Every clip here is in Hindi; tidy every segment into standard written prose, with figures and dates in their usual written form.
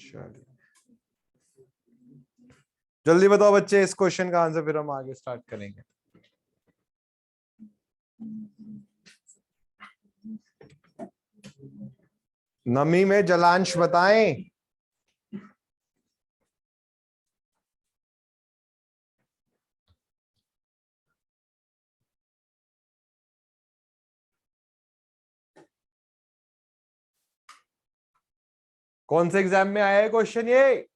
चलिए जल्दी बताओ बच्चे इस क्वेश्चन का आंसर, फिर हम आगे स्टार्ट करेंगे। नमी में जलांश बताएं। कौन से एग्जाम में आया है क्वेश्चन ये?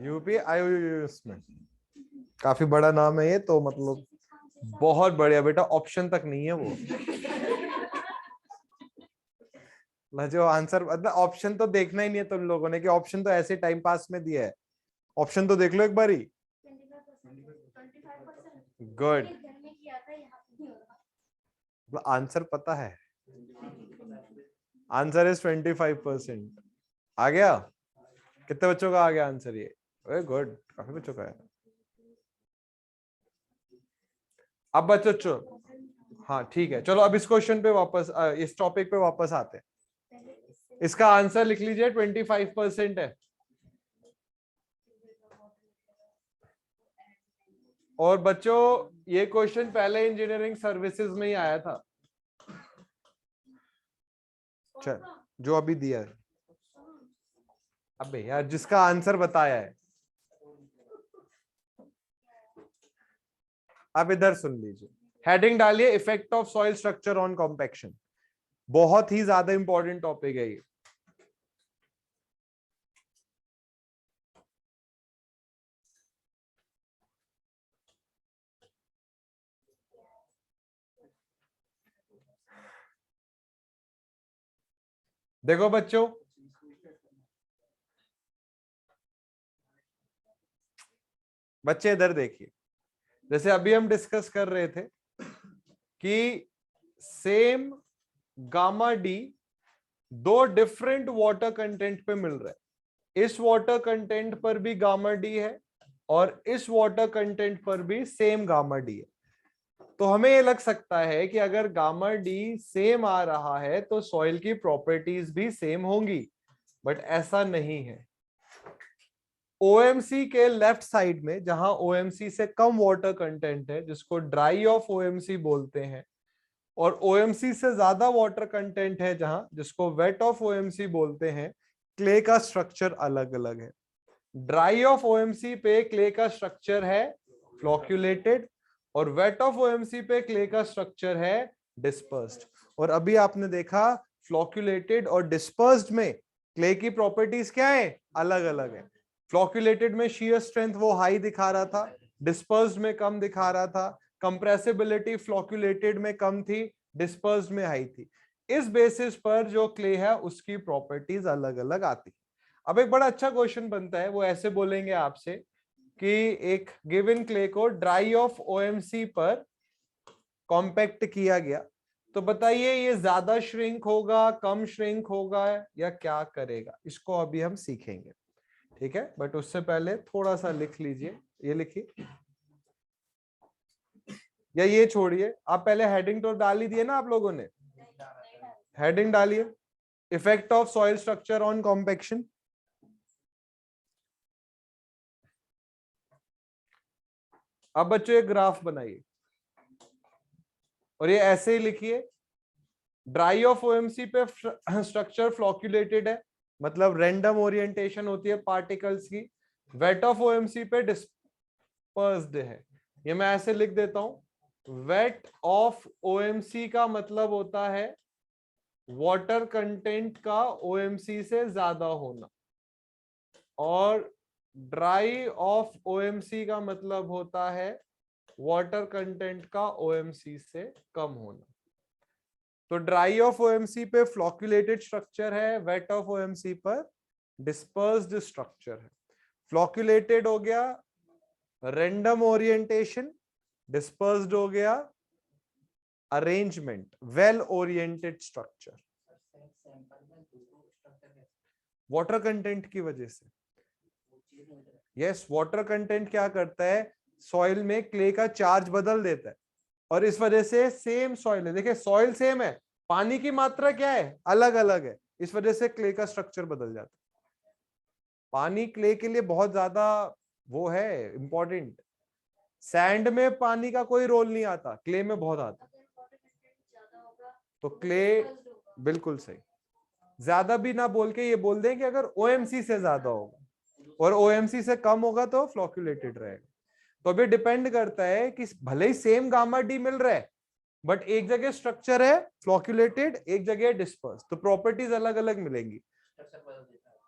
यूपी आईयूएस में। काफी बड़ा नाम है ये तो, मतलब बहुत बढ़िया बेटा, ऑप्शन तक नहीं है वो। जो आंसर, मतलब ऑप्शन तो देखना ही नहीं है तुम लोगों ने, कि ऑप्शन तो ऐसे टाइम पास में दिया है। ऑप्शन तो देख लो एक बारी। गुड, आंसर पता है। Answer is 25%। आ गया? कितने बच्चों का आ गया आंसर ये? वेरी गुड, काफी बच्चों का है। अब बच्चों, हाँ ठीक है, चलो अब इस क्वेश्चन पे वापस, इस टॉपिक पे वापस आते हैं। इसका आंसर लिख लीजिए, 25% है। और बच्चों ये क्वेश्चन पहले इंजीनियरिंग सर्विसेज में ही आया था। चल, जो अभी दिया है। अबे यार, जिसका आंसर बताया है। अब इधर सुन लीजिए, हेडिंग डालिए effect of soil structure on compaction. बहुत ही ज्यादा इंपॉर्टेंट टॉपिक है ये। देखो बच्चों, बच्चे इधर देखिए, जैसे अभी हम डिस्कस कर रहे थे कि सेम गामा डी दो डिफरेंट वाटर कंटेंट पे मिल रहा है। इस वाटर कंटेंट पर भी गामा डी है और इस वाटर कंटेंट पर भी सेम गामा डी है। तो हमें ये लग सकता है कि अगर गामा डी सेम आ रहा है तो सॉइल की प्रॉपर्टीज भी सेम होंगी, बट ऐसा नहीं है। ओएमसी के लेफ्ट साइड में, जहां ओएमसी से कम वाटर कंटेंट है, जिसको ड्राई ऑफ ओएमसी बोलते हैं, और ओएमसी से ज्यादा वाटर कंटेंट है जहां, जिसको वेट ऑफ ओएमसी बोलते हैं, क्ले का स्ट्रक्चर अलग अलग है। ड्राई ऑफ ओएमसी पे क्ले का स्ट्रक्चर है फ्लोक्यूलेटेड, और वेट ऑफ ओएमसी पे क्ले का स्ट्रक्चर है डिस्पर्स्ड। और अभी आपने देखा फ्लोक्यूलेटेड और डिस्पर्स्ड में क्ले की प्रॉपर्टीज क्या है? अलग अलग है। फ्लोक्यूलेटेड में शियर स्ट्रेंथ वो हाई दिखा रहा था, डिस्पर्स्ड में कम दिखा रहा था। कंप्रेसिबिलिटी फ्लोक्यूलेटेड में कम थी, डिस्पर्स्ड में हाई थी। इस बेसिस पर जो क्ले है उसकी प्रॉपर्टीज अलग अलग आती। अब एक बड़ा अच्छा क्वेश्चन बनता है, वो ऐसे बोलेंगे आपसे कि एक गिवन क्ले को ड्राई ऑफ ओएमसी पर कॉम्पैक्ट किया गया, तो बताइए ये ज्यादा श्रिंक होगा, कम श्रिंक होगा, या क्या करेगा? इसको अभी हम सीखेंगे, ठीक है? बट उससे पहले थोड़ा सा लिख लीजिए, ये लिखिए या ये छोड़िए। आप पहले हेडिंग तो डाल ही दिए ना आप लोगों ने? हेडिंग डालिए, effect of soil structure on compaction. अब बच्चों एक ग्राफ बनाइए और ये ऐसे ही लिखिए, ड्राई ऑफ ओएमसी पे स्ट्रक्चर फ्लोक्यूलेटेड है, मतलब रैंडम ओरिएंटेशन होती है पार्टिकल्स की। वेट ऑफ ओएमसी पे डिस्पर्स्ड है, ये मैं ऐसे लिख देता हूं। वेट ऑफ ओएमसी का मतलब होता है वाटर कंटेंट का ओएमसी से ज्यादा होना, और ड्राई ऑफ ओएमसी का मतलब होता है वाटर कंटेंट का ओएमसी से कम होना। तो ड्राई ऑफ ओएमसी पे फ्लोक्यूलेटेड स्ट्रक्चर है, वेट ऑफ ओएमसी पर डिस्पर्स्ड स्ट्रक्चर है। फ्लोक्यूलेटेड हो गया रैंडम ओरिएंटेशन, डिस्पर्स्ड हो गया arrangement, well oriented structure. Water content की वजह से, यस, वाटर कंटेंट क्या करता है, सॉइल में क्ले का चार्ज बदल देता है, और इस वजह से सेम सॉइल है, देखिए सॉइल सेम है, पानी की मात्रा क्या है? अलग अलग है, इस वजह से क्ले का स्ट्रक्चर बदल जाता है। पानी क्ले के लिए बहुत ज्यादा वो है इंपॉर्टेंट। सैंड में पानी का कोई रोल नहीं आता, क्ले में बहुत आता। तो क्ले बिल्कुल सही। ज्यादा भी ना बोल के ये बोल दें कि अगर ओएमसी से ज्यादा होगा और ओएमसी से कम होगा तो फ्लॉक्यूलेटेड रहेगा। तो अभी डिपेंड करता है कि भले ही सेम गामा डी मिल रहा है बट एक जगह स्ट्रक्चर है फ्लॉक्यूलेटेड, एक जगह डिस्पर्स, तो प्रॉपर्टीज अलग अलग मिलेंगी।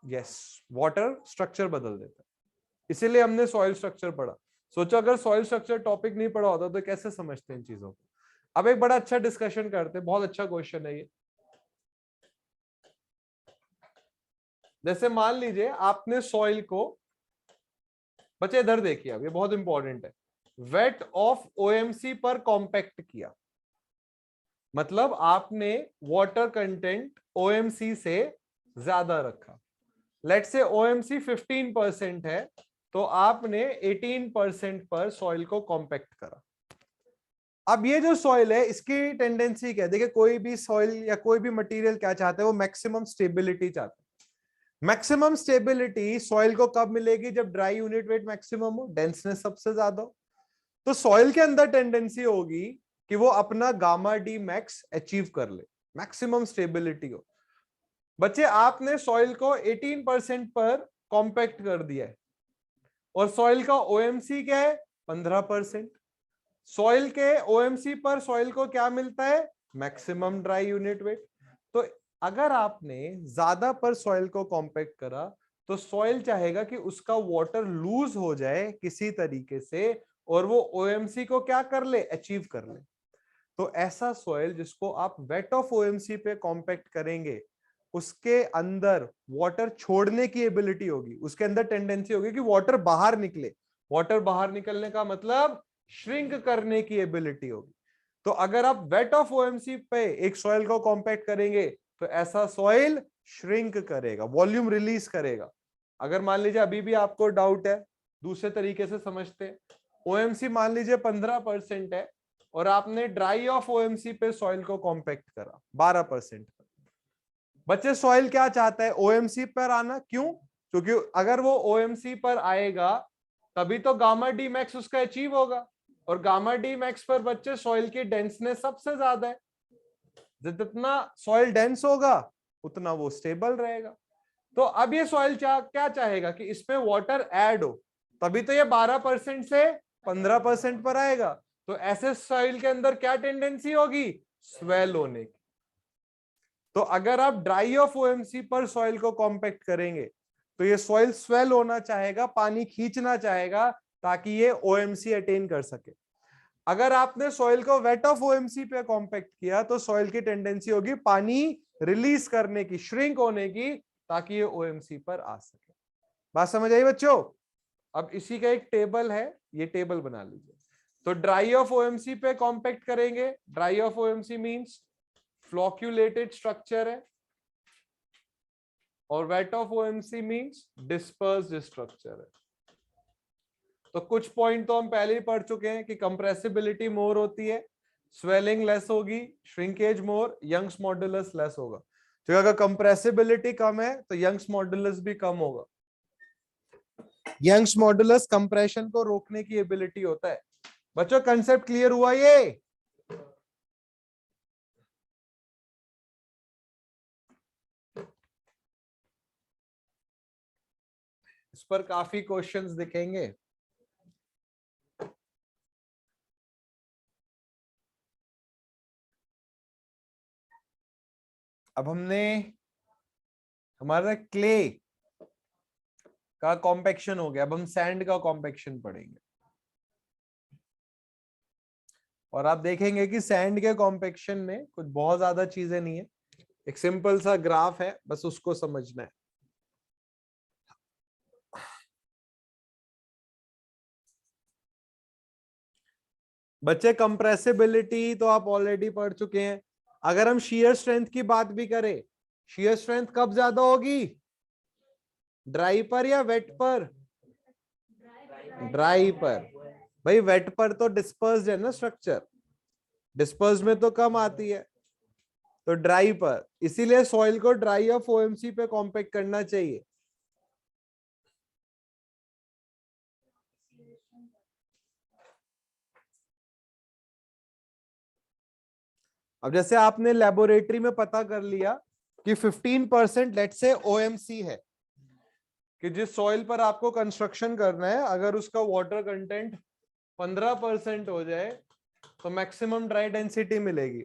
यस, वाटर स्ट्रक्चर बदल देता है, इसीलिए हमने सॉइल स्ट्रक्चर पढ़ा। सोचो अगर सॉइल स्ट्रक्चर टॉपिक नहीं पढ़ा होता तो कैसे समझते हैं इन चीजों को। अब एक बड़ा अच्छा डिस्कशन करते हैं, बहुत अच्छा क्वेश्चन है ये। जैसे मान लीजिए आपने सॉइल को, बच्चे इधर देखिए, अब ये बहुत इंपॉर्टेंट है, वेट ऑफ ओएमसी पर कॉम्पैक्ट किया, मतलब आपने वाटर कंटेंट ओएमसी से ज्यादा रखा। लेट से ओएमसी 15% है तो आपने 18% पर सॉइल को कॉम्पैक्ट करा। अब ये जो सॉइल है इसकी टेंडेंसी क्या है, देखिए कोई भी सॉइल या कोई भी मटेरियल क्या चाहता है, वो मैक्सिमम स्टेबिलिटी चाहता है। मैक्सिमम स्टेबिलिटी सॉइल को कब मिलेगी, जब ड्राई यूनिट वेट मैक्सिमम हो, डेंसनेस सबसे ज्यादा हो। तो सॉइल के अंदर टेंडेंसी होगी कि वो अपना गामा डी मैक्स अचीव कर ले, मैक्सिमम स्टेबिलिटी हो। बच्चे आपने सॉइल को 18% पर कॉम्पैक्ट कर दिया है और सॉइल का ओएमसी क्या है 15%। सॉइल के ओएमसी पर सॉइल को क्या मिलता है, मैक्सिमम ड्राई यूनिट वेट। तो अगर आपने ज्यादा पर सॉइल को कॉम्पैक्ट करा तो सॉइल चाहेगा कि उसका वाटर लूज हो जाए किसी तरीके से और वो ओएमसी को क्या कर ले, अचीव कर ले। तो ऐसा सॉइल जिसको आप वेट ऑफ ओएमसी पे कॉम्पैक्ट करेंगे उसके अंदर वाटर छोड़ने की एबिलिटी होगी, उसके अंदर टेंडेंसी होगी कि वाटर बाहर निकले। वाटर बाहर निकलने का मतलब श्रिंक करने की एबिलिटी होगी। तो अगर आप वेट ऑफ ओएमसी पे एक सॉइल को कॉम्पैक्ट करेंगे तो ऐसा सॉइल श्रिंक करेगा, वॉल्यूम रिलीज करेगा। अगर मान लीजिए अभी भी आपको डाउट है, दूसरे तरीके से समझते हैं, ओएमसी मान लीजिए 15% है और आपने ड्राई ऑफ ओएमसी पे सॉइल को कॉम्पैक्ट करा 12%। बच्चे सॉइल क्या चाहता है, ओएमसी पर आना। क्यों, क्योंकि अगर वो ओएमसी पर आएगा तभी तो गामा डी मैक्स उसका अचीव होगा, और गामा डी मैक्स पर बच्चे सॉइल की डेंसनेस सबसे ज्यादा है। जितना सॉइल डेंस होगा उतना वो स्टेबल रहेगा। तो अब ये सॉइल क्या चाहेगा कि इसमें वाटर ऐड हो, तभी तो ये 12% से 15% पर आएगा। तो ऐसे सॉइल के अंदर क्या टेंडेंसी होगी, स्वेल होने की। तो अगर आप ड्राई ऑफ ओएमसी पर सॉइल को कॉम्पैक्ट करेंगे तो ये सॉइल स्वेल होना चाहेगा, पानी खींचना चाहेगा ताकि ये ओएमसी अटेन कर सके। अगर आपने सॉइल को वेट ऑफ ओएमसी पे कॉम्पैक्ट किया तो सॉइल की टेंडेंसी होगी पानी रिलीज करने की, श्रिंक होने की, ताकि ये ओएमसी पर आ सके। बात समझ आई बच्चों। अब इसी का एक टेबल है, ये टेबल बना लीजिए। तो ड्राई ऑफ ओएमसी पे कॉम्पैक्ट करेंगे, dry of OMC means flocculated structure है, और weight of OMC means dispersed structure है। तो कुछ पॉइंट तो हम पहले ही पढ़ चुके हैं कि कंप्रेसिबिलिटी मोर होती है, स्वेलिंग लेस होगी, श्रिंकेज मोर, यंग्स मॉडुलस लेस होगा। तो अगर कंप्रेसिबिलिटी कम है तो यंग्स मॉडुलस भी कम होगा। यंग्स मॉडुलस कंप्रेशन को रोकने की एबिलिटी होता है। बच्चों कंसेप्ट क्लियर हुआ ये? इस पर काफी क्वेश्चंस दिखेंगे। अब हमने हमारा क्ले का कॉम्पैक्शन हो गया, अब हम सैंड का कॉम्पैक्शन पढ़ेंगे। और आप देखेंगे कि सैंड के कॉम्पैक्शन में कुछ बहुत ज्यादा चीजें नहीं है, एक सिंपल सा ग्राफ है, बस उसको समझना है। बच्चे कंप्रेसिबिलिटी तो आप ऑलरेडी पढ़ चुके हैं। अगर हम शियर स्ट्रेंथ की बात भी करें, शियर स्ट्रेंथ कब ज्यादा होगी, ड्राई पर या वेट पर? ड्राई पर। भाई वेट पर तो डिस्पर्स्ड है ना स्ट्रक्चर, डिस्पर्स में तो कम आती है, तो ड्राई पर। इसीलिए सॉइल को ड्राई ऑफ ओएमसी पे कॉम्पैक्ट करना चाहिए। अब जैसे आपने लेबोरेटरी में पता कर लिया कि 15% लेट से ओएमसी है, कि जिस सॉइल पर आपको कंस्ट्रक्शन करना है अगर उसका वाटर कंटेंट 15% हो जाए तो मैक्सिमम ड्राई डेंसिटी मिलेगी।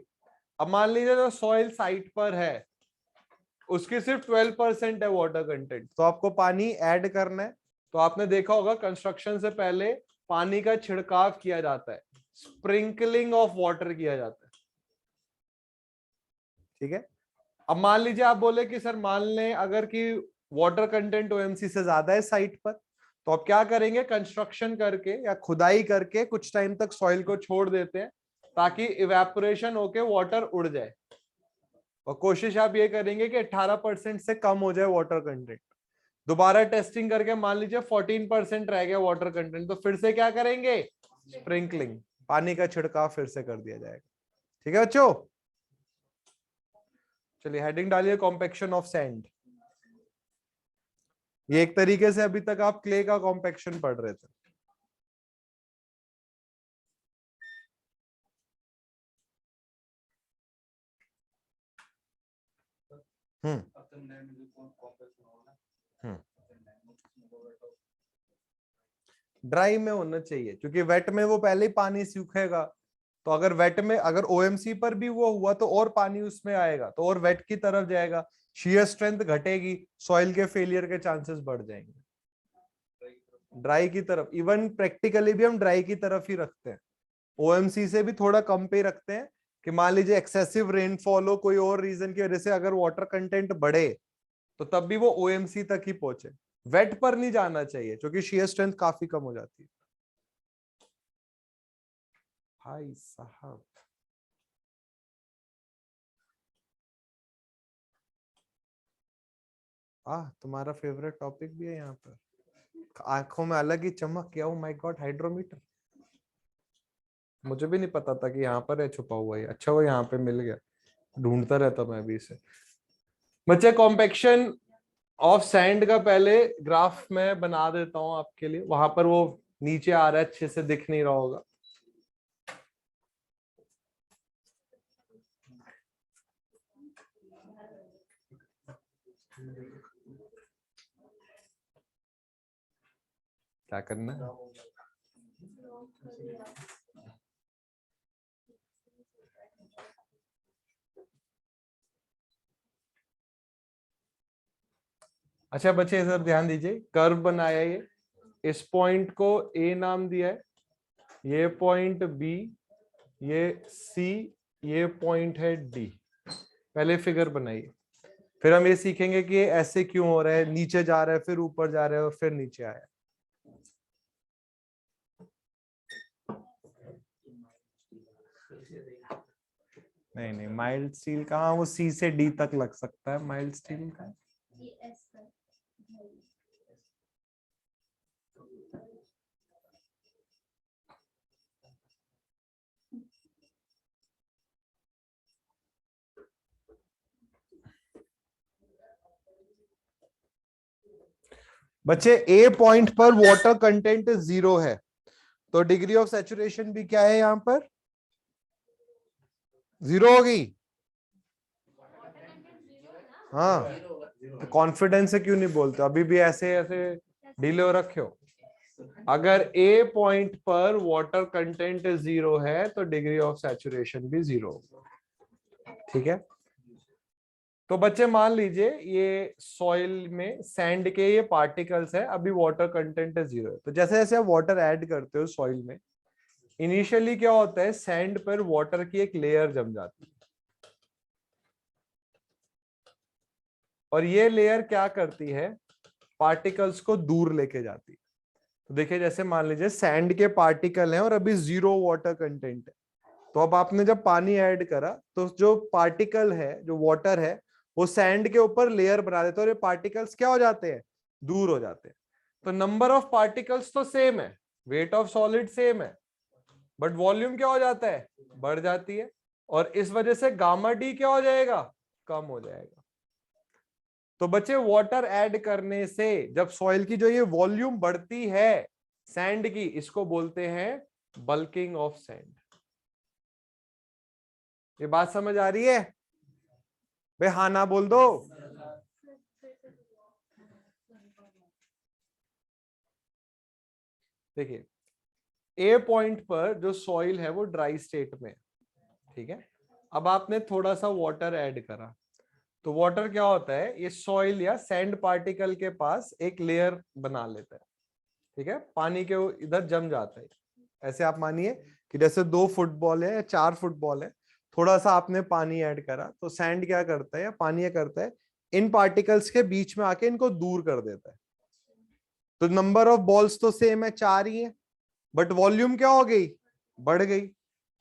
अब मान लीजिए जो सॉइल साइट पर है उसकी सिर्फ 12% है वाटर कंटेंट, तो आपको पानी ऐड करना है। तो आपने देखा होगा कंस्ट्रक्शन से पहले पानी का छिड़काव किया जाता है, स्प्रिंकलिंग ऑफ वाटर किया जाता है। ठीक है। अब मान लीजिए आप बोले कि सर मान लें अगर कि वाटर कंटेंट ओएमसी से ज्यादा है साइट पर, तो आप क्या करेंगे, कंस्ट्रक्शन करके या खुदाई करके कुछ टाइम तक सॉइल को छोड़ देते हैं ताकि इवेपोरेशन होके वाटर उड़ जाए, और कोशिश आप ये करेंगे कि 18% से कम हो जाए वाटर कंटेंट। दोबारा टेस्टिंग करके मान लीजिए 14% रह गया वाटर कंटेंट, तो फिर से क्या करेंगे, स्प्रिंकलिंग, पानी का छिड़काव फिर से कर दिया जाएगा। ठीक है बच्चों, चलिए हेडिंग डालिए कॉम्पेक्शन ऑफ सैंड। ये एक तरीके से अभी तक आप क्ले का कॉम्पेक्शन पढ़ रहे थे। ड्राई में होना चाहिए क्योंकि वेट में वो पहले ही पानी सूखेगा, तो अगर वेट में अगर ओएमसी पर भी वो हुआ तो और पानी उसमें आएगा तो और वेट की तरफ जाएगा, शियर स्ट्रेंथ घटेगी, सॉइल के फेलियर के चांसेस बढ़ जाएंगे। ड्राई की तरफ, इवन प्रैक्टिकली भी हम ड्राई की तरफ ही रखते हैं, ओएमसी से भी थोड़ा कम पे रखते हैं कि मान लीजिए एक्सेसिव रेनफॉल हो, कोई और रीजन की वजह से अगर वाटर कंटेंट बढ़े तो तब भी वो ओएमसी तक ही पहुंचे, वेट पर नहीं जाना चाहिए क्योंकि शियर स्ट्रेंथ काफी कम हो जाती है। भाई साहब तुम्हारा फेवरेट टॉपिक भी है यहाँ पर, आंखों में अलग ही चमक, क्या, माय गॉड, हाइड्रोमीटर। मुझे भी नहीं पता था कि यहाँ पर है छुपा हुआ है, अच्छा वो यहाँ पे मिल गया, ढूंढता रहता मैं भी इसे। बच्चे कॉम्पेक्शन ऑफ सैंड का पहले ग्राफ में बना देता हूं आपके लिए, वहां पर वो नीचे आ रहा है, अच्छे से दिख नहीं रहा होगा। क्या करना है, अच्छा बच्चे सब ध्यान दीजिए, कर्व बनाया ये, इस पॉइंट को ए नाम दिया है, ये पॉइंट बी, ये सी, ये पॉइंट है डी। पहले फिगर बनाइए, फिर हम ये सीखेंगे कि ये ऐसे क्यों हो रहा है, नीचे जा रहा है फिर ऊपर जा रहा है और फिर नीचे आया। नहीं नहीं, माइल्ड स्टील कहाँ, वो सी से डी तक लग सकता है, माइल्ड स्टील का। बच्चे ए पॉइंट पर वाटर कंटेंट 0 है, तो डिग्री ऑफ सैचुरेशन भी क्या है यहां पर, 0 होगी। हाँ, तो कॉन्फिडेंस से क्यों नहीं बोलते, अभी भी ऐसे ऐसे ढीले हो रखे हो। अगर ए पॉइंट पर वाटर कंटेंट 0 है तो डिग्री ऑफ सैचुरेशन भी 0 होगा। ठीक है, तो बच्चे मान लीजिए ये सॉइल में सैंड के ये पार्टिकल्स है, अभी वाटर कंटेंट 0 है, तो जैसे जैसे आप वाटर ऐड करते हो सॉइल में, इनिशियली क्या होता है, सैंड पर वाटर की एक लेयर जम जाती है, और ये लेयर क्या करती है, पार्टिकल्स को दूर लेके जाती है। तो देखिए जैसे मान लीजिए सैंड के पार्टिकल हैं और अभी 0 वाटर कंटेंट है, तो अब आपने जब पानी ऐड करा तो जो पार्टिकल है, जो वाटर है, वो सैंड के ऊपर लेयर बना देते हैं और ये पार्टिकल्स क्या हो जाते हैं, दूर हो जाते हैं। तो नंबर ऑफ पार्टिकल्स तो सेम है, वेट ऑफ सॉलिड सेम है, बट वॉल्यूम क्या हो जाता है, बढ़ जाती है, और इस वजह से गामा डी क्या हो जाएगा, कम हो जाएगा। तो बच्चे वाटर ऐड करने से जब सॉइल की जो ये वॉल्यूम बढ़ती है सैंड की, इसको बोलते हैं बल्किंग ऑफ सैंड। ये बात समझ आ रही है? भाई हाँ ना बोल दो। देखिए, ए पॉइंट पर जो सॉइल है वो ड्राई स्टेट में, ठीक है। अब आपने थोड़ा सा वाटर ऐड करा, तो वाटर क्या होता है, ये सॉइल या सैंड पार्टिकल के पास एक लेयर बना लेता है, ठीक है, पानी के इधर जम जाता है। ऐसे आप मानिए कि जैसे 2 फुटबॉल है या 4 फुटबॉल है, थोड़ा सा आपने पानी ऐड करा, तो सैंड क्या करता है या पानी क्या करता है, इन पार्टिकल्स के बीच में आके इनको दूर कर देता है। तो नंबर ऑफ बॉल्स तो सेम है, 4 ही है, बट वॉल्यूम क्या हो गई, बढ़ गई।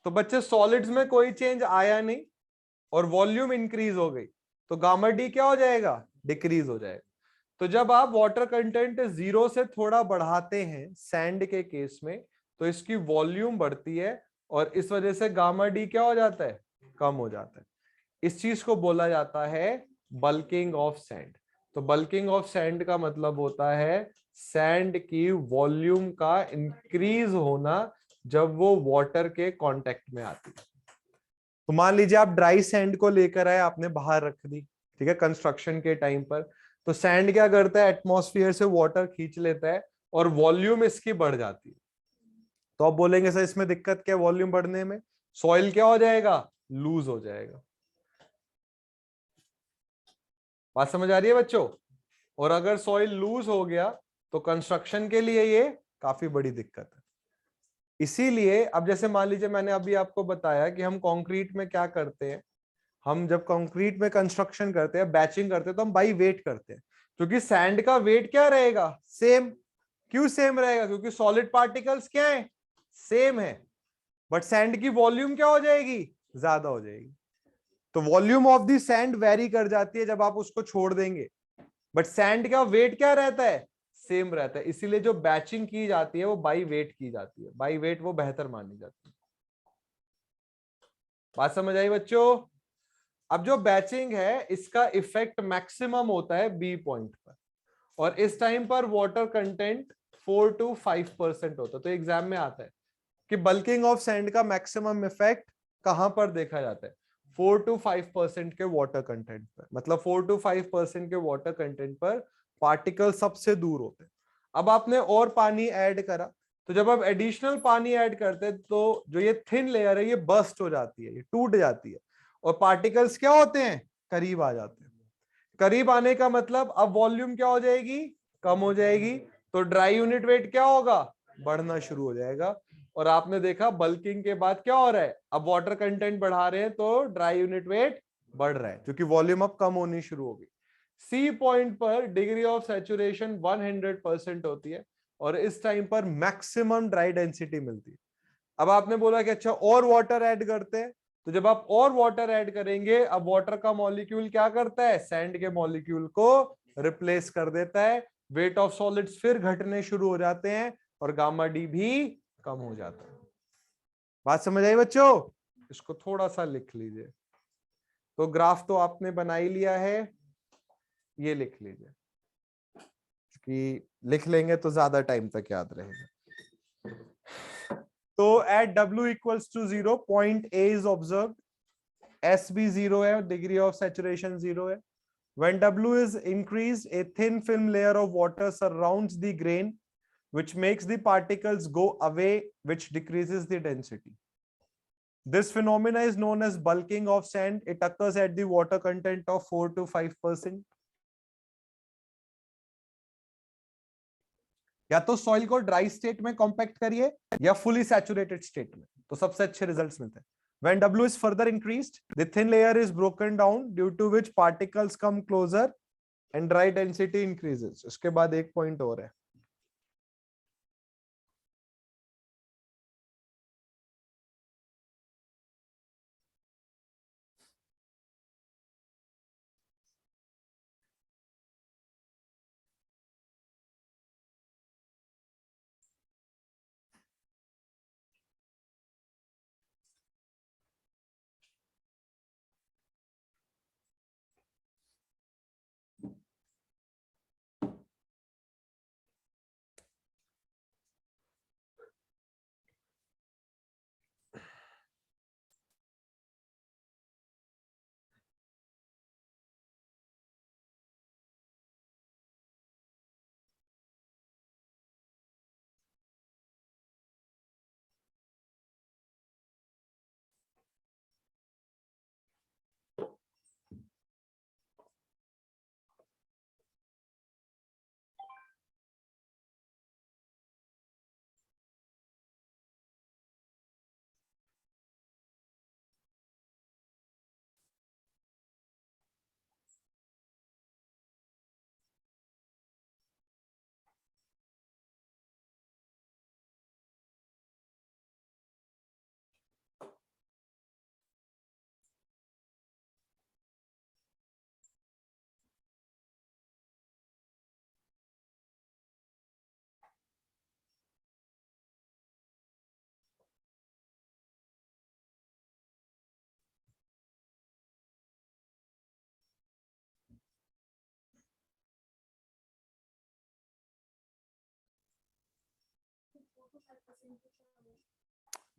तो बच्चे सॉलिड्स में कोई चेंज आया नहीं और वॉल्यूम इंक्रीज हो गई, तो गामा डी क्या हो जाएगा, डिक्रीज हो जाएगा। तो जब आप वाटर कंटेंट 0 से थोड़ा बढ़ाते हैं सैंड के केस में, तो इसकी वॉल्यूम बढ़ती है और इस वजह से गामा डी क्या हो जाता है, कम हो जाता है। इस चीज को बोला जाता है बल्किंग ऑफ सैंड। तो बल्किंग ऑफ सैंड का मतलब होता है सैंड की वॉल्यूम का इंक्रीज होना जब वो वाटर के कांटेक्ट में आती है। तो मान लीजिए आप ड्राई सैंड को लेकर आए, आपने बाहर रख दी, ठीक है, कंस्ट्रक्शन के टाइम पर, तो सैंड क्या करता है, एटमॉस्फेयर से वाटर खींच लेता है और वॉल्यूम इसकी बढ़ जाती है। तो आप बोलेंगे सर इसमें दिक्कत क्या है वॉल्यूम बढ़ने में, सॉइल क्या हो जाएगा, लूज हो जाएगा। बात समझ आ रही है बच्चों? और अगर सॉइल लूज हो गया तो कंस्ट्रक्शन के लिए ये काफी बड़ी दिक्कत है। इसीलिए अब जैसे मान लीजिए मैंने अभी आपको बताया कि हम कंक्रीट में क्या करते हैं, हम जब कंक्रीट में कंस्ट्रक्शन करते हैं, बैचिंग करते हैं, तो हम बाई वेट करते हैं, क्योंकि सैंड का वेट क्या रहेगा, सेम। क्यों सेम रहेगा, क्योंकि सॉलिड पार्टिकल्स क्या है, सेम है, बट सैंड की वॉल्यूम क्या हो जाएगी, ज्यादा हो जाएगी। तो volume of the sand very कर जाती है जब आप उसको छोड़ देंगे, बट सैंड का वेट क्या रहता है, सेम रहता है। इसीलिए जो बैचिंग की जाती है वो बाई वेट की जाती है, बाई वेट वो बेहतर मानी जाती है। बात समझ आई बच्चों? अब जो बैचिंग है इसका इफेक्ट मैक्सिमम होता है बी पॉइंट पर, और इस टाइम पर वाटर कंटेंट 4 to 5% होता है। तो एग्जाम में आता है कि बल्किंग ऑफ सैंड का मैक्सिमम इफेक्ट कहां पर देखा जाता है, 4 to 5% के वाटर कंटेंट पर, मतलब 4 to 5% के वाटर कंटेंट पर पार्टिकल सबसे दूर होते हैं। अब आपने और पानी ऐड करा, तो जब आप एडिशनल पानी ऐड करते हैं तो जो ये थिन लेयर है ये बर्स्ट हो जाती है, ये टूट जाती है, और पार्टिकल्स क्या होते हैं, करीब आ जाते हैं। करीब आने का मतलब अब वॉल्यूम क्या हो जाएगी, कम हो जाएगी, तो ड्राई यूनिट वेट क्या होगा, बढ़ना शुरू हो जाएगा। और आपने देखा बल्किंग के बाद क्या हो रहा है, अब वाटर कंटेंट बढ़ा रहे हैं तो ड्राई यूनिट वेट बढ़ रहा है, क्योंकि वॉल्यूम अब कम होनी शुरू हो गई। सी पॉइंट पर डिग्री ऑफ सैचुरेशन 100% होती है, और इस टाइम पर मैक्सिमम ड्राई डेंसिटी मिलती है। अब आपने बोला कि अच्छा और वाटर ऐड करते हैं, तो जब आप और वाटर ऐड करेंगे, अब वाटर का मॉलिक्यूल क्या करता है, सैंड के मॉलिक्यूल को रिप्लेस कर देता है, वेट ऑफ सॉलिड्स फिर घटने शुरू हो जाते हैं और गामा डी भी कम हो जाता है। बात समझ आई बच्चों? इसको थोड़ा सा लिख लीजिए। तो ग्राफ तो आपने बना ही लिया है, ये लिख लीजिए, कि लिख लेंगे तो ज्यादा टाइम तक याद रहेगा। तो at W equals to 0 point A is observe, S भी 0 है, डिग्री ऑफ सैचुरेशन 0 है। When W is increased, a thin film layer of water surrounds the grain, which makes the particles go away, which decreases the density. This phenomena is known as bulking of sand. It occurs at the water content of 4 to 5%. या तो सॉइल को ड्राई स्टेट में कॉम्पैक्ट करिए या फुली सैचुरेटेड स्टेट में, तो सबसे अच्छे रिजल्ट्स मिलते हैं। When W is further increased, the thin layer is broken down, due to which particles come closer and dry density increases. उसके बाद एक पॉइंट और है,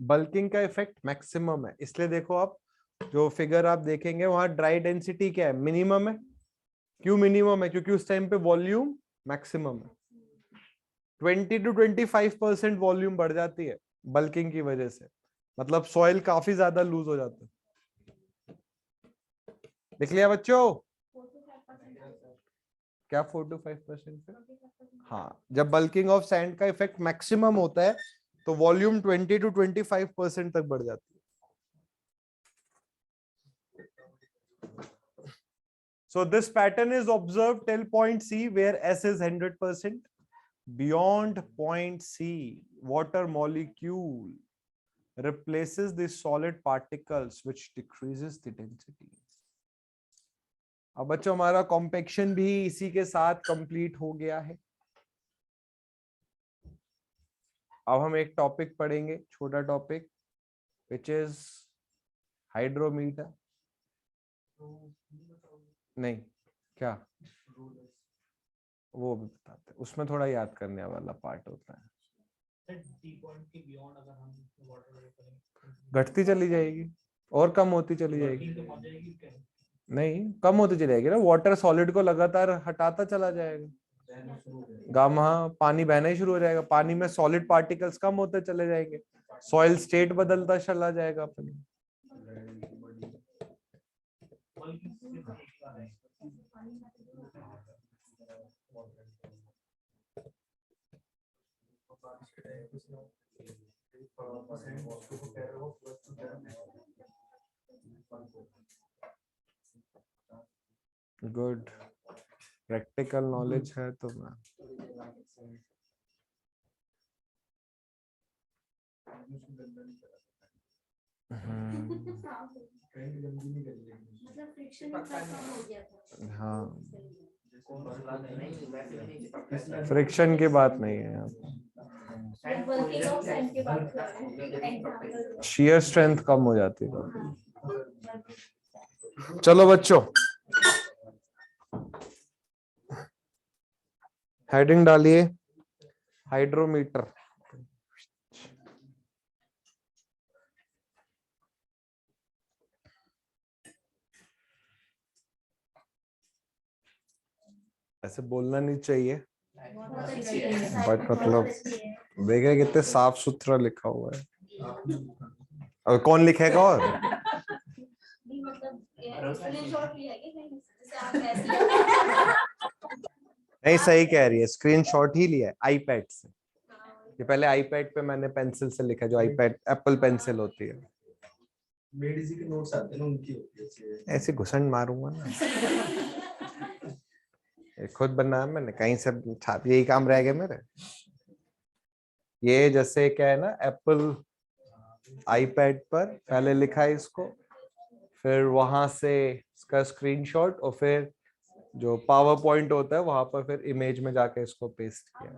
बल्किंग का इफेक्ट मैक्सिमम है, इसलिए देखो आप जो फिगर आप देखेंगे वहां ड्राई डेंसिटी क्या है, मिनिमम है। क्यों मिनिमम है? क्योंकि उस टाइम पे वॉल्यूम मैक्सिमम है। 20 to 25% वॉल्यूम बढ़ जाती है बल्किंग की वजह से, मतलब सॉइल काफी ज्यादा लूज हो जाता है। देख लिया बच्चों? क्या 4 to 5% पे? हाँ, जब बल्किंग ऑफ सैंड का इफेक्ट मैक्सिमम होता है तो वॉल्यूम 20 to 25% तक बढ़ जाती है। So this pattern is observed till point C where S is 100%. Beyond point C, water molecule replaces the solid particles which decreases the density. अब बच्चों हमारा कॉम्पेक्शन भी इसी के साथ कंप्लीट हो गया है। अब हम एक टॉपिक पढ़ेंगे, छोटा टॉपिक, विच इज हाइड्रोमीटर। नहीं, क्या वो भी बताते हैं, उसमें थोड़ा याद करने वाला पार्ट होता है। घटती चली जाएगी और कम होती चली जाएगी। नहीं, कम होती चली जाएगी ना, वाटर सॉलिड को लगातार हटाता चला जाएगा। गामा पानी बहना ही शुरू हो जाएगा, पानी में सॉलिड पार्टिकल्स कम होते चले जाएंगे, सॉइल स्टेट बदलता चला जाएगा अपनी। गुड, प्रैक्टिकल नॉलेज है तो मैं हाँ, फ्रिक्शन की बात नहीं है यहाँ, शेयर स्ट्रेंथ कम हो जाती है। चलो बच्चों, हेडिंग डालिए हाइड्रोमीटर। ऐसे बोलना नहीं चाहिए, बट मतलब देखे कितने साफ सुथरा लिखा हुआ है। और कौन लिखेगा? और नहीं, सही कह रही है, स्क्रीनशॉट ही लिया है आईपैड से। ये पहले आईपैड पे मैंने पेंसिल से लिखा, जो आईपैड एप्पल पेंसिल होती है। मेडिजी के नोट्स आते हैं ना, उनकी होती है। ऐसे घुसन मारूंगा ना, खुद बनाया मैंने, कहीं से छाप, यही काम रह गया मेरे। ये जैसे क्या है ना, एप्पल आईपैड पर पहले लिखा है इसको, फिर वहां से इसका स्क्रीनशॉट, और फिर जो पावर पॉइंट होता है वहां पर फिर इमेज में जाके इसको पेस्ट किया।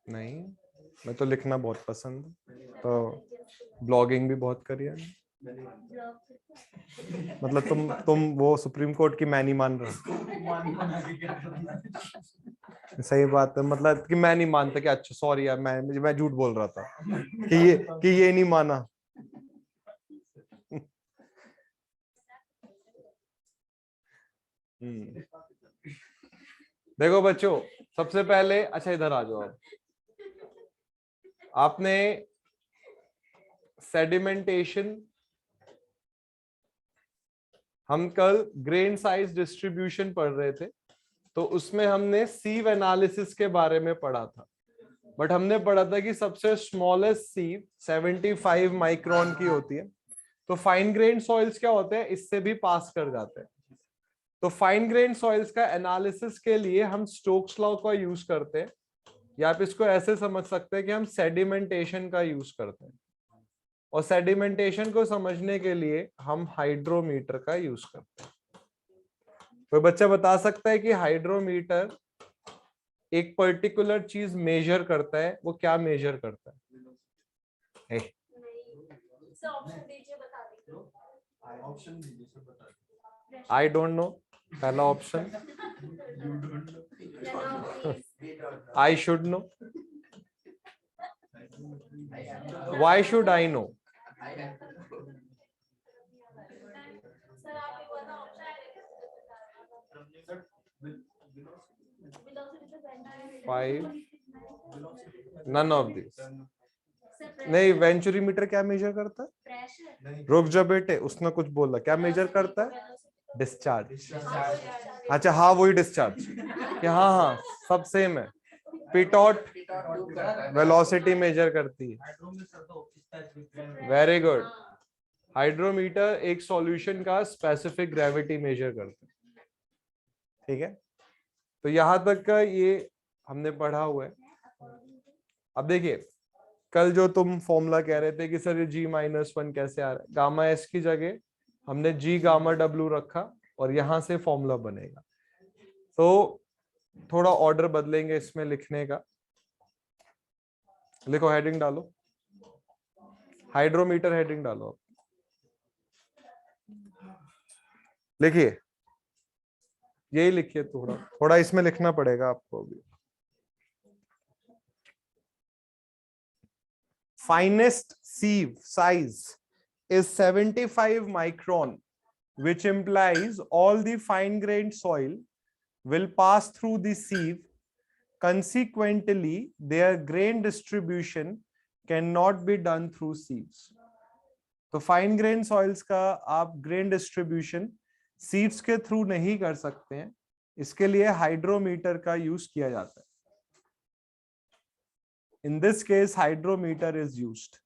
नहीं, मैं तो लिखना बहुत पसंद है, तो ब्लॉगिंग भी बहुत करी है। मतलब तुम वो सुप्रीम कोर्ट की मैं नहीं मान रहा। सही बात है, मतलब कि मैं नहीं मानता कि अच्छा सॉरी यार, मैं झूठ बोल रहा था कि ये नहीं माना। देखो बच्चों, सबसे पहले अच्छा इधर आ जाओ। आपने सेडिमेंटेशन, हम कल ग्रेन साइज डिस्ट्रीब्यूशन पढ़ रहे थे, तो उसमें हमने सीव एनालिसिस के बारे में पढ़ा था। बट हमने पढ़ा था कि सबसे स्मॉलेस्ट सीव 75 माइक्रोन की होती है। तो फाइन ग्रेन सॉइल्स क्या होते हैं, इससे भी पास कर जाते हैं। तो फाइन ग्रेन सॉइल्स का एनालिसिस के लिए हम स्टोक्स लॉ का यूज करते हैं, या आप इसको ऐसे समझ सकते हैं कि हम सेडिमेंटेशन का यूज करते हैं, और सेडिमेंटेशन को समझने के लिए हम हाइड्रोमीटर का यूज करते हैं। कोई बच्चा बता सकता है कि हाइड्रोमीटर एक पर्टिकुलर चीज मेजर करता है, वो क्या मेजर करता है? आई डोंट नो, पहला option. I should know. Why should I know? 5, none of these. नहीं, वेंचुरीमीटर क्या मेजर करता है? रुक जा बेटे, उसने कुछ बोला, क्या मेजर करता है? डिस्चार्ज। अच्छा हाँ, वही डिस्चार्ज कि हाँ हाँ सब सेम है। पिटॉट वेलोसिटी मेजर करती है। Very good. हाइड्रोमीटर एक सॉल्यूशन का स्पेसिफिक ग्रेविटी मेजर करता है। ठीक है, तो यहां तक का ये हमने पढ़ा हुआ है। अब देखिए, कल जो तुम फॉर्मूला कह रहे थे कि सर ये G-1 कैसे आ रहा है, गामा एस की जगह हमने G गामा W रखा और यहां से फॉर्मूला बनेगा। तो थोड़ा ऑर्डर बदलेंगे इसमें लिखने का। लिखो, हेडिंग डालो, हाइड्रोमीटर हेडिंग डालो। लिखिए, यही लिखिए, थोड़ा थोड़ा इसमें लिखना पड़ेगा आपको भी। Finest sieve size is 75 micron, which implies all the fine-grained soil will pass through the sieve. Consequently, their grain distribution cannot be done through sieves. तो फाइन ग्रेन सॉइल्स का आप ग्रेन डिस्ट्रीब्यूशन सीव्स के थ्रू नहीं कर सकते हैं, इसके लिए हाइड्रोमीटर का यूज किया जाता है। In this case, hydrometer is used.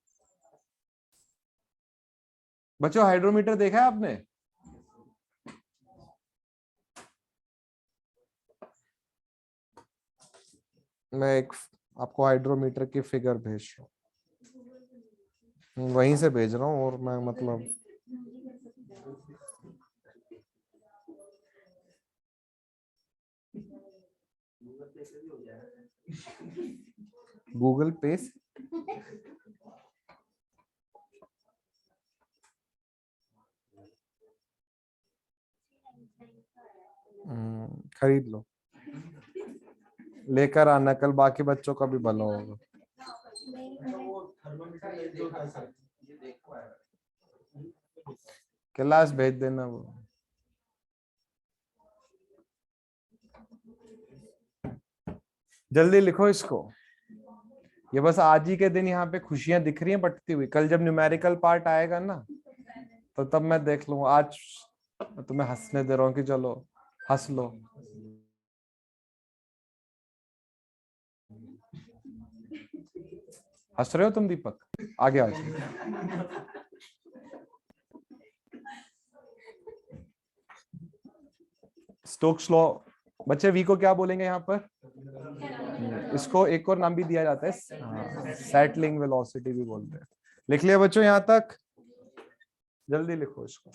बच्चों, हाइड्रोमीटर देखा है आपने? मैं एक आपको हाइड्रोमीटर की फिगर भेज रहा हूँ, वहीं से भेज रहा हूँ, और मैं मतलब गूगल पे से खरीद लो, लेकर आना, कल बाकी बच्चों का भी भला होगा। क्लास भेज देना वो। जल्दी लिखो इसको। ये बस आज ही के दिन यहाँ पे खुशियां दिख रही हैं बटती हुई, कल जब न्यूमेरिकल पार्ट आएगा ना तो तब मैं देख लूंगा। आज तुम्हें हंसने दे रहा हूँ कि चलो हंस लो। हंस रहे हो तुम दीपक? आगे आ स्टोक्स लॉ। बच्चे वी को क्या बोलेंगे यहाँ पर? इसको एक और नाम भी दिया जाता है, सेटलिंग वेलोसिटी भी बोलते हैं। लिख लिया बच्चों यहाँ तक? जल्दी लिखो इसको।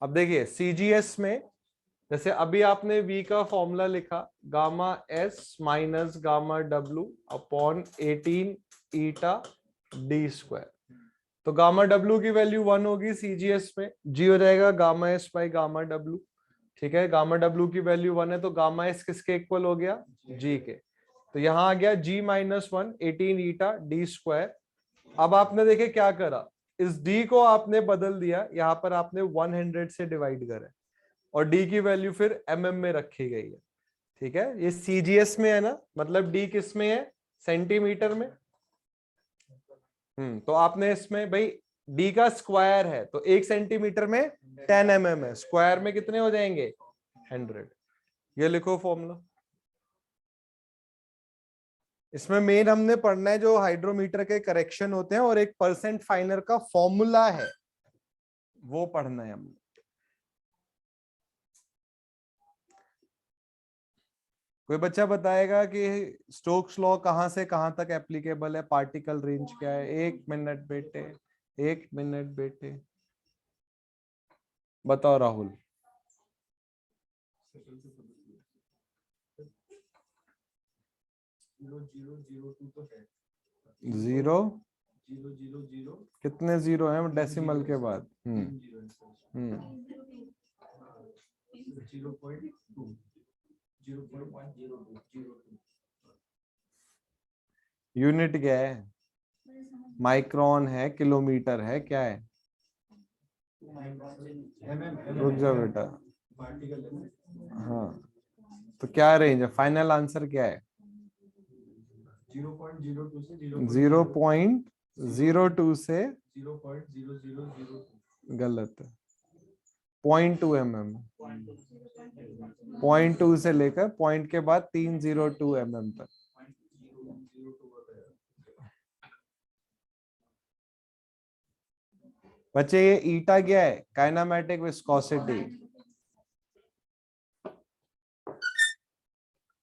अब देखिए, सीजीएस में जैसे अभी आपने V का फॉर्मूला लिखा, gamma S minus gamma W upon 18 ईटा डी स्क्वायर। तो गामा डब्ल्यू की वैल्यू 1 होगी सीजीएस में, जी हो जाएगा gamma S by gamma W. ठीक है, गामा डब्ल्यू की वैल्यू 1 है तो गामा एस किसके इक्वल हो गया? जी के। तो यहां आ गया G-1 18 ईटा डी स्क्वायर। अब आपने देखे क्या करा, इस डी को आपने बदल दिया, यहां पर आपने 100 से डिवाइड करा और डी की वैल्यू फिर एमएम में रखी गई है। ठीक है, ये सीजीएस में है ना, मतलब डी किस में है? सेंटीमीटर में। तो आपने इसमें भाई डी का स्क्वायर है तो 1 सेंटीमीटर में 10 mm है, स्क्वायर में कितने हो जाएंगे? 100। ये लिखो फॉर्मूला। इसमें मेन हमने पढ़ना है जो हाइड्रोमीटर के करेक्शन होते हैं और एक परसेंट फाइनर का फॉर्मूला है, वो पढ़ना है हमने। कोई बच्चा बताएगा कि स्टोक्स लॉ कहां से कहां तक एप्लीकेबल है, पार्टिकल रेंज क्या है? 1 मिनट बेटे, 1 मिनट बेटे, बताओ राहुल। जीरो कितने जीरो हैं डेसिमल के बाद? यूनिट क्या है? माइक्रोन है, किलोमीटर है, क्या है? रुक जाओ बेटा। हाँ, तो क्या रेंज है? फाइनल आंसर क्या है? 0.02 से 0.0002। गलत है। 0.2 mm। 0.2 से लेकर पॉइंट के बाद 302 mm तक। बच्चे ये ईटा क्या है? Kinematic viscosity.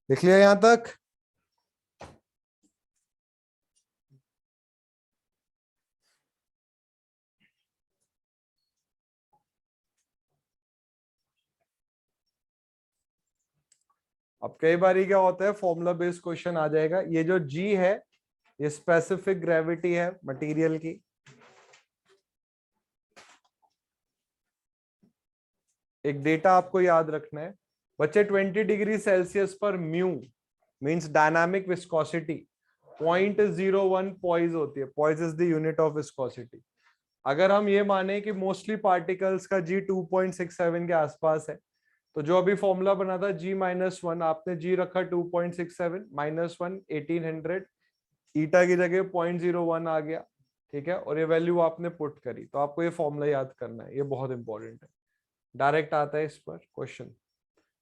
लिख लिया यहां तक? अब कई बार क्या होता है, फॉर्मूला बेस्ड क्वेश्चन आ जाएगा। ये जो जी है ये स्पेसिफिक ग्रेविटी है मटेरियल की। एक डेटा आपको याद रखना है बच्चे, 20 डिग्री सेल्सियस पर mu means dynamic viscosity 0.01 poise होती है। Poise is the unit of viscosity. अगर हम ये माने कि मोस्टली पार्टिकल्स का जी 2.67 के आसपास है, तो जो अभी फॉर्मूला बना था G-1, आपने जी रखा 2.67 -1 1800, ईटा की जगह 0.01 आ गया, ठीक है, और ये वैल्यू आपने पुट करी। तो आपको ये फॉर्मूला याद करना है, ये बहुत इंपॉर्टेंट है, डायरेक्ट आता है इस पर क्वेश्चन।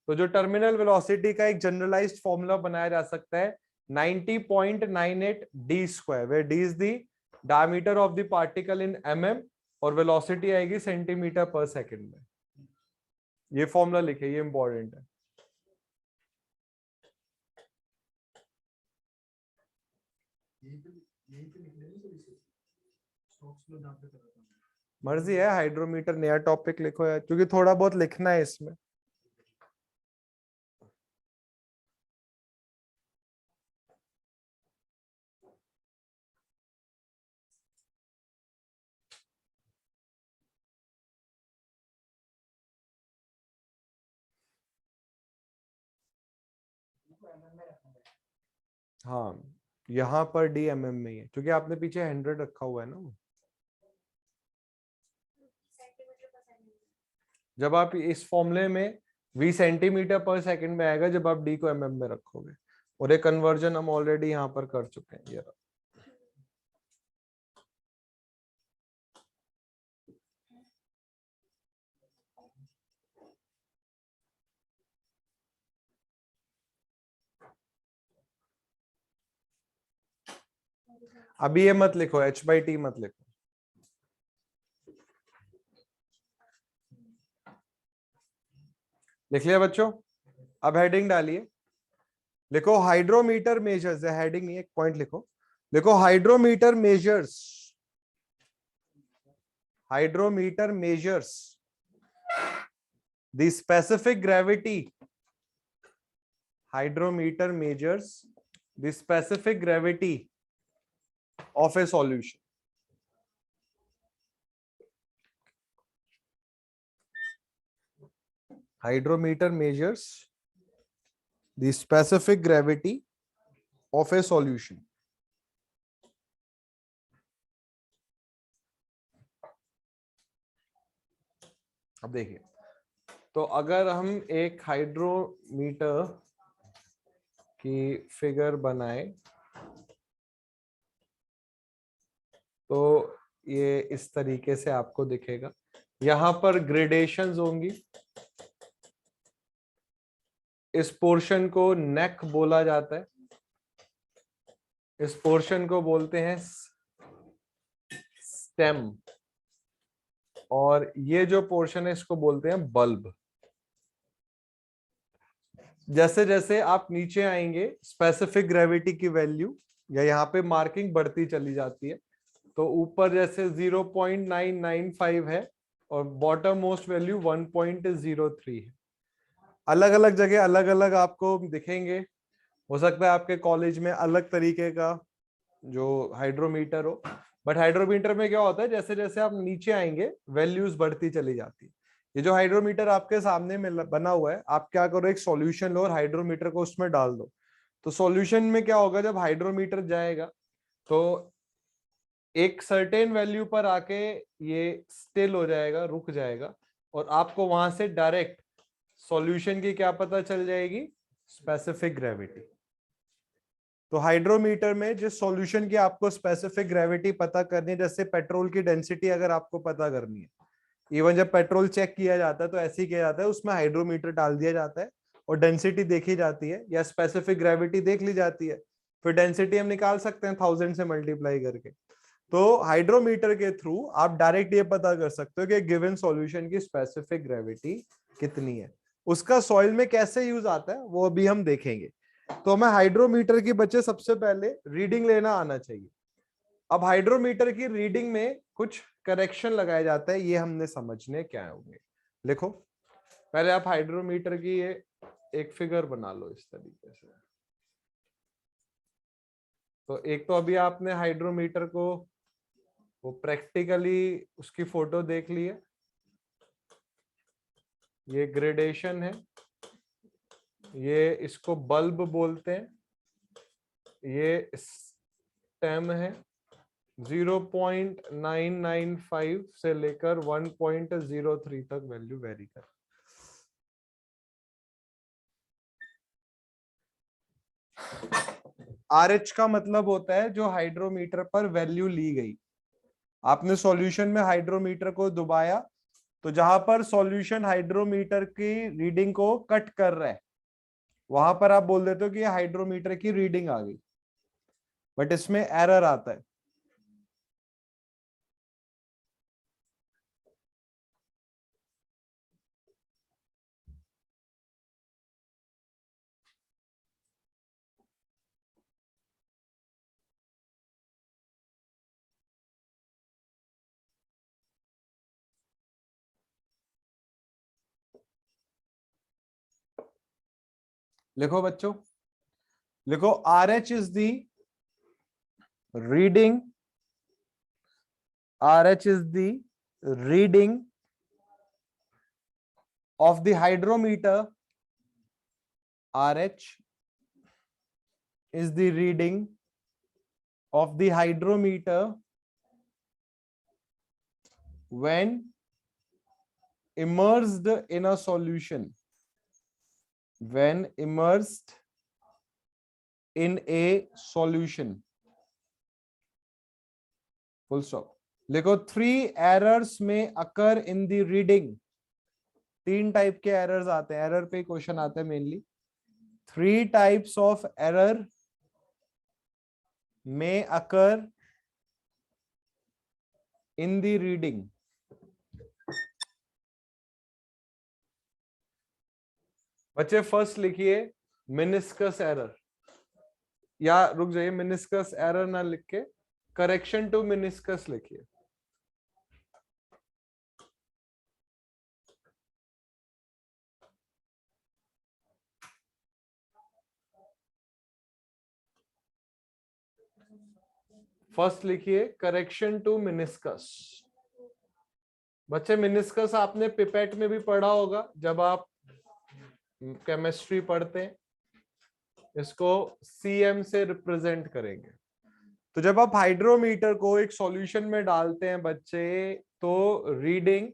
तो जो टर्मिनल वेलोसिटी का एक जनरलाइज्ड फॉर्मूला बनाया जा सकता है 90.98 d square, where d is the diameter of the particle in mm और वेलोसिटी आएगी सेंटीमीटर पर सेकंड में। ये फॉर्मूला लिखे, ये इंपॉर्टेंट है। मर्जी है, हाइड्रोमीटर नया टॉपिक लिखो यार, क्योंकि थोड़ा बहुत लिखना है इसमें। हाँ, यहाँ पर डी mm में ही है, क्योंकि आपने पीछे 100 रखा हुआ है ना। जब आप इस फॉर्मूले में v सेंटीमीटर पर सेकंड में आएगा जब आप d को mm में रखोगे, और ये कन्वर्जन हम ऑलरेडी यहाँ पर कर चुके हैं। ये अभी ये मत लिखो, h/t मत लिखो। लिख लिया बच्चों? अब हेडिंग डालिए, लिखो हाइड्रोमीटर मेजर्स, हेडिंग नहीं, एक पॉइंट लिखो। लिखो hydrometer measures, hydrometer measures the specific gravity, hydrometer measures the specific gravity of a solution. Hydrometer measures the specific gravity of a solution. अब देखिए, तो अगर हम एक हाइड्रोमीटर की फिगर बनाए तो ये इस तरीके से आपको दिखेगा। यहां पर ग्रेडेशंस होंगी। इस पोर्शन को नेक बोला जाता है, इस पोर्शन को बोलते हैं स्टेम, और ये जो पोर्शन है इसको बोलते हैं बल्ब। जैसे जैसे आप नीचे आएंगे स्पेसिफिक ग्रेविटी की वैल्यू या यहाँ पे मार्किंग बढ़ती चली जाती है। तो ऊपर जैसे 0.995 है और बॉटम मोस्ट वैल्यू 1.03 है। अलग अलग जगह अलग अलग आपको दिखेंगे। हो सकता है आपके कॉलेज में अलग तरीके का जो हाइड्रोमीटर हो, बट हाइड्रोमीटर में क्या होता है, जैसे जैसे आप नीचे आएंगे वैल्यूज बढ़ती चली जाती है। ये जो हाइड्रोमीटर आपके सामने में बना हुआ है, आप क्या करो, एक सॉल्यूशन लो और हाइड्रोमीटर को उसमें डाल दो। तो सॉल्यूशन में क्या होगा, जब हाइड्रोमीटर जाएगा तो एक सर्टेन वैल्यू पर आके ये स्टिल हो जाएगा, रुक जाएगा, और आपको वहां से डायरेक्ट सॉल्यूशन की क्या पता चल जाएगी, स्पेसिफिक ग्रेविटी। तो हाइड्रोमीटर में जिस सॉल्यूशन की आपको स्पेसिफिक ग्रेविटी पता करनी है, जैसे पेट्रोल की डेंसिटी अगर आपको पता करनी है, इवन जब पेट्रोल चेक किया जाता है तो ऐसे ही किया जाता है, उसमें हाइड्रोमीटर डाल दिया जाता है और डेंसिटी देखी जाती है या स्पेसिफिक ग्रेविटी देख ली जाती है, फिर डेंसिटी हम निकाल सकते हैं 1000 से मल्टीप्लाई करके। तो हाइड्रोमीटर के थ्रू आप डायरेक्ट ये पता कर सकते हो कि गिवन सॉल्यूशन की स्पेसिफिक ग्रेविटी कितनी है। उसका सॉइल में कैसे यूज आता है वो अभी हम देखेंगे। तो हमें हाइड्रोमीटर की बच्चे सबसे पहले रीडिंग लेना आना चाहिए। अब हाइड्रोमीटर की रीडिंग में कुछ करेक्शन लगाया जाता है, ये हमने समझने क्या होंगे। लिखो, पहले आप हाइड्रोमीटर की ये एक फिगर बना लो इस तरीके से। तो एक तो अभी आपने हाइड्रोमीटर को वो प्रैक्टिकली उसकी फोटो देख ली है, ये ग्रेडेशन है, ये इसको बल्ब बोलते हैं, ये स्टेम है, 0.995 से लेकर 1.03 तक वैल्यू वेरी कर। RH का मतलब होता है जो हाइड्रोमीटर पर वैल्यू ली गई। आपने सॉल्यूशन में हाइड्रोमीटर को दबाया तो जहां पर सॉल्यूशन हाइड्रोमीटर की रीडिंग को कट कर रहा है वहां पर आप बोल देते हो कि ये हाइड्रोमीटर की रीडिंग आ गई, बट इसमें एरर आता है। लिखो बच्चों, लिखो RH is the reading, RH is the reading of the hydrometer. RH is the reading of the hydrometer when immersed in a solution. When immersed in a solution. Full stop. लिखो 3 errors may occur in the reading. 3 type के एरर्स आते हैं, एरर पे क्वेश्चन आते हैं mainly. 3 types of error may occur in the reading. बच्चे फर्स्ट लिखिए मेनिस्कस एरर, या रुक जाइए, मेनिस्कस एरर ना लिख के करेक्शन टू मेनिस्कस लिखिए। फर्स्ट लिखिए करेक्शन टू मेनिस्कस। बच्चे मेनिस्कस आपने पिपेट में भी पढ़ा होगा जब आप केमिस्ट्री पढ़ते हैं, इसको CM से रिप्रेजेंट करेंगे। तो जब आप हाइड्रोमीटर को एक सॉल्यूशन में डालते हैं बच्चे, तो रीडिंग